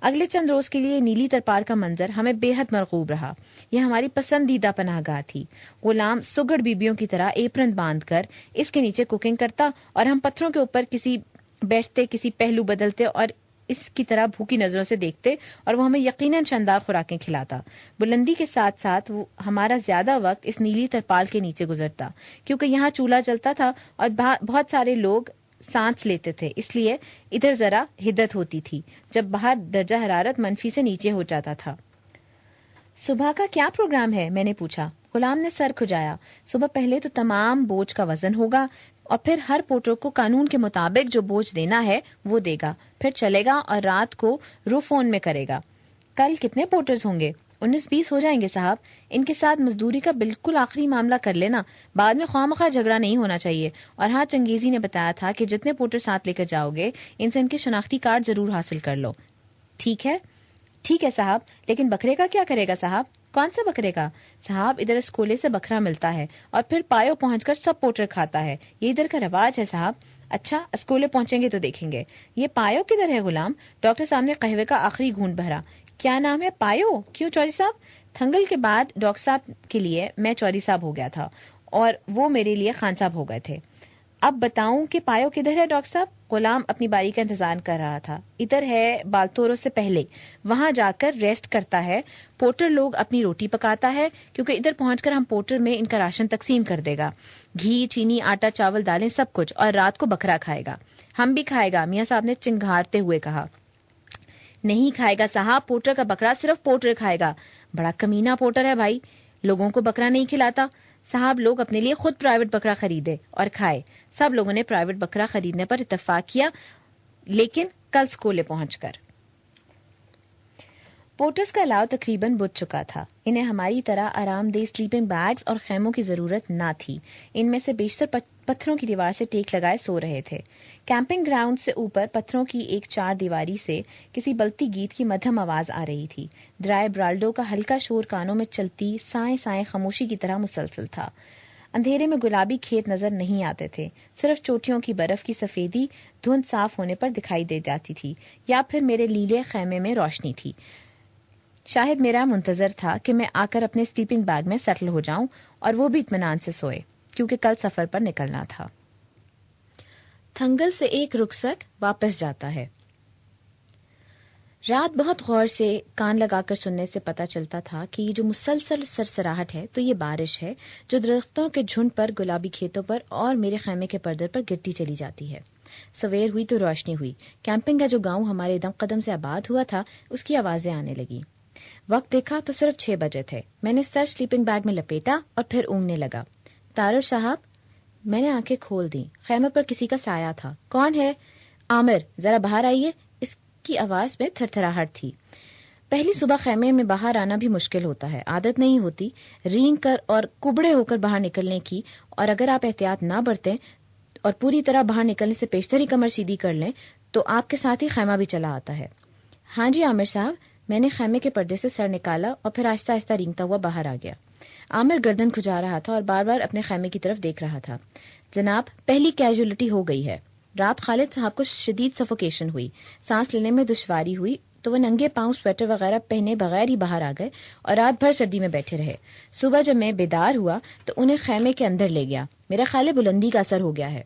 اگلے چند روز کے لیے نیلی ترپال کا منظر ہمیں بے حد مرغوب رہا. یہ ہماری پسندیدہ پناہ گاہ تھی. غلام سگڑ بیبیوں کی طرح ایپرن باندھ کر اس کے نیچے کوکنگ کرتا اور ہم پتھروں کے اوپر کسی بیٹھتے، کسی پہلو بدلتے اور اس کی طرح بھوکی نظروں سے دیکھتے، اور وہ ہمیں یقیناً شاندار خوراکیں کھلاتا. بلندی کے ساتھ ساتھ ہمارا زیادہ وقت اس نیلی ترپال کے نیچے گزرتا کیونکہ یہاں چولہا جلتا تھا اور بہت سارے لوگ سانس لیتے تھے، اس لیے ادھر ذرا حدت ہوتی تھی جب باہر درجہ حرارت منفی سے نیچے ہو جاتا تھا. صبح کا کیا پروگرام ہے؟ میں نے پوچھا. غلام نے سر کھجایا. صبح پہلے تو تمام بوجھ کا وزن ہوگا اور پھر ہر پورٹر کو قانون کے مطابق جو بوجھ دینا ہے وہ دے گا، پھر چلے گا اور رات کو رو فون میں کرے گا. کل کتنے پورٹرز ہوں گے؟ 19-20 ہو جائیں گے صاحب. ان کے ساتھ مزدوری کا بالکل آخری معاملہ کر لینا، بعد میں خواہ مخواہ جھگڑا نہیں ہونا چاہیے. اور ہاں، چنگیزی نے بتایا تھا کہ جتنے پورٹر ساتھ لے کر جاؤ گے ان سے ان کے شناختی کارڈ ضرور حاصل کر لو. ٹھیک ہے ٹھیک ہے صاحب، لیکن بکرے کا کیا کرے گا صاحب؟ کون سا بکرے کا؟ صاحب ادھر اسکولے سے بکرا ملتا ہے اور پھر پایو پہنچ کر سب پوٹر کھاتا ہے، یہ ادھر کا رواج ہے صاحب۔ اچھا، اسکولے پہنچیں گے تو دیکھیں گے۔ یہ پایو کدھر ہے غلام؟ ڈاکٹر صاحب نے قہوے کا آخری گھونٹ بھرا۔ کیا نام ہے؟ پایو؟ کیوں چودھری صاحب؟ تھنگل کے بعد ڈاکٹر صاحب کے لیے میں چودھری صاحب ہو گیا تھا اور وہ میرے لیے خان صاحب ہو گئے تھے۔ اب بتاؤں کہ پایو کدھر ہے ڈاکٹر صاحب؟ غلام اپنی باری کا انتظار کر رہا تھا۔ ادھر ہے بالتورو سے پہلے، وہاں جا کر ریسٹ کرتا ہے، پورٹر لوگ اپنی روٹی پکاتا ہے، کیونکہ ادھر پہنچ کر ہم پورٹر میں ان کا راشن تقسیم کر دے گا، گھی، چینی، آٹا، چاول، دالیں، سب کچھ، اور رات کو بکرا کھائے گا۔ ہم بھی کھائے گا، میاں صاحب نے چنگھارتے ہوئے کہا۔ نہیں کھائے گا صاحب، پورٹر کا بکرا صرف پورٹر کھائے گا۔ بڑا کمینہ پورٹر ہے بھائی، لوگوں کو بکرا نہیں کھلاتا۔ صاحب لوگ اپنے لیے خود پرائیویٹ بکرا خریدے اور کھائے۔ سب لوگوں نے پرائیویٹ بکرا خریدنے پر اتفاق کیا، لیکن کل اسکولے پہنچ کر پورٹرز کا الاؤ تقریباً بجھ چکا تھا۔ انہیں ہماری طرح آرام دہ سلیپنگ بیگز اور خیموں کی ضرورت نہ تھی۔ ان میں سے بیشتر پتھروں کی دیوار سے ٹیک لگائے سو رہے تھے۔ کیمپنگ گراؤنڈ سے اوپر پتھروں کی ایک چار دیواری سے کسی بلتی گیت کی مدھم آواز آ رہی تھی۔ درائے برالڈو کا ہلکا شور کانوں میں چلتی سائیں سائیں خاموشی کی طرح مسلسل تھا۔ اندھیرے میں گلابی کھیت نظر نہیں آتے تھے، صرف چوٹیوں کی برف کی سفیدی دھند صاف ہونے پر دکھائی دے جاتی تھی، یا پھر میرے لیلے خیمے میں روشنی تھی۔ شاہد میرا منتظر تھا کہ میں آ کر اپنے سلیپنگ بیگ میں سیٹل ہو جاؤں اور وہ بھی اطمینان سے سوئے، کیونکہ کل سفر پر نکلنا تھا۔ تھنگل سے ایک رخصت واپس جاتا ہے۔ رات بہت غور سے کان لگا کر سننے سے پتہ چلتا تھا کہ یہ جو مسلسل سرسراہٹ ہے تو یہ بارش ہے جو درختوں کے جھنڈ پر، گلابی کھیتوں پر اور میرے خیمے کے پردے پر گرتی چلی جاتی ہے۔ سویر ہوئی تو روشنی ہوئی۔ کیمپنگ کا جو گاؤں ہمارے دم قدم سے آباد ہوا تھا اس کی آوازیں آنے لگی۔ وقت دیکھا تو صرف 6 بجے تھے۔ میں نے سر سلیپنگ بیگ میں لپیٹا اور پھر اونگنے لگا۔ تارڑ صاحب، میں نے آنکھیں کھول دیں۔ خیمے پر کسی کا سایہ تھا۔ کون ہے؟ عامر، ذرا باہر آئیے۔ اس کی آواز میں تھر تھراہٹ تھی۔ پہلی صبح خیمے میں باہر آنا بھی مشکل ہوتا ہے، عادت نہیں ہوتی رینگ کر اور کبڑے ہو کر باہر نکلنے کی، اور اگر آپ احتیاط نہ برتیں اور پوری طرح باہر نکلنے سے پیشتر ہی کمر سیدھی کر لیں تو آپ کے ساتھ ہی خیمہ بھی چلا آتا ہے۔ ہاں جی عامر صاحب، میں نے خیمے کے پردے سے سر نکالا اور پھر آہستہ آہستہ رینگتا ہوا باہر آ گیا۔ عامر گردن کھجا رہا تھا اور بار بار اپنے خیمے کی طرف دیکھ رہا تھا۔ جناب، پہلی کیجولیٹی ہو گئی ہے۔ رات خالد صاحب کو شدید سفوکیشن ہوئی، سانس لینے میں دشواری ہوئی تو وہ ننگے پاؤں سویٹر وغیرہ پہنے بغیر ہی باہر آ گئے اور رات بھر سردی میں بیٹھے رہے۔ صبح جب میں بیدار ہوا تو انہیں خیمے کے اندر لے گیا۔ میرا خیال ہے بلندی کا اثر ہو گیا ہے۔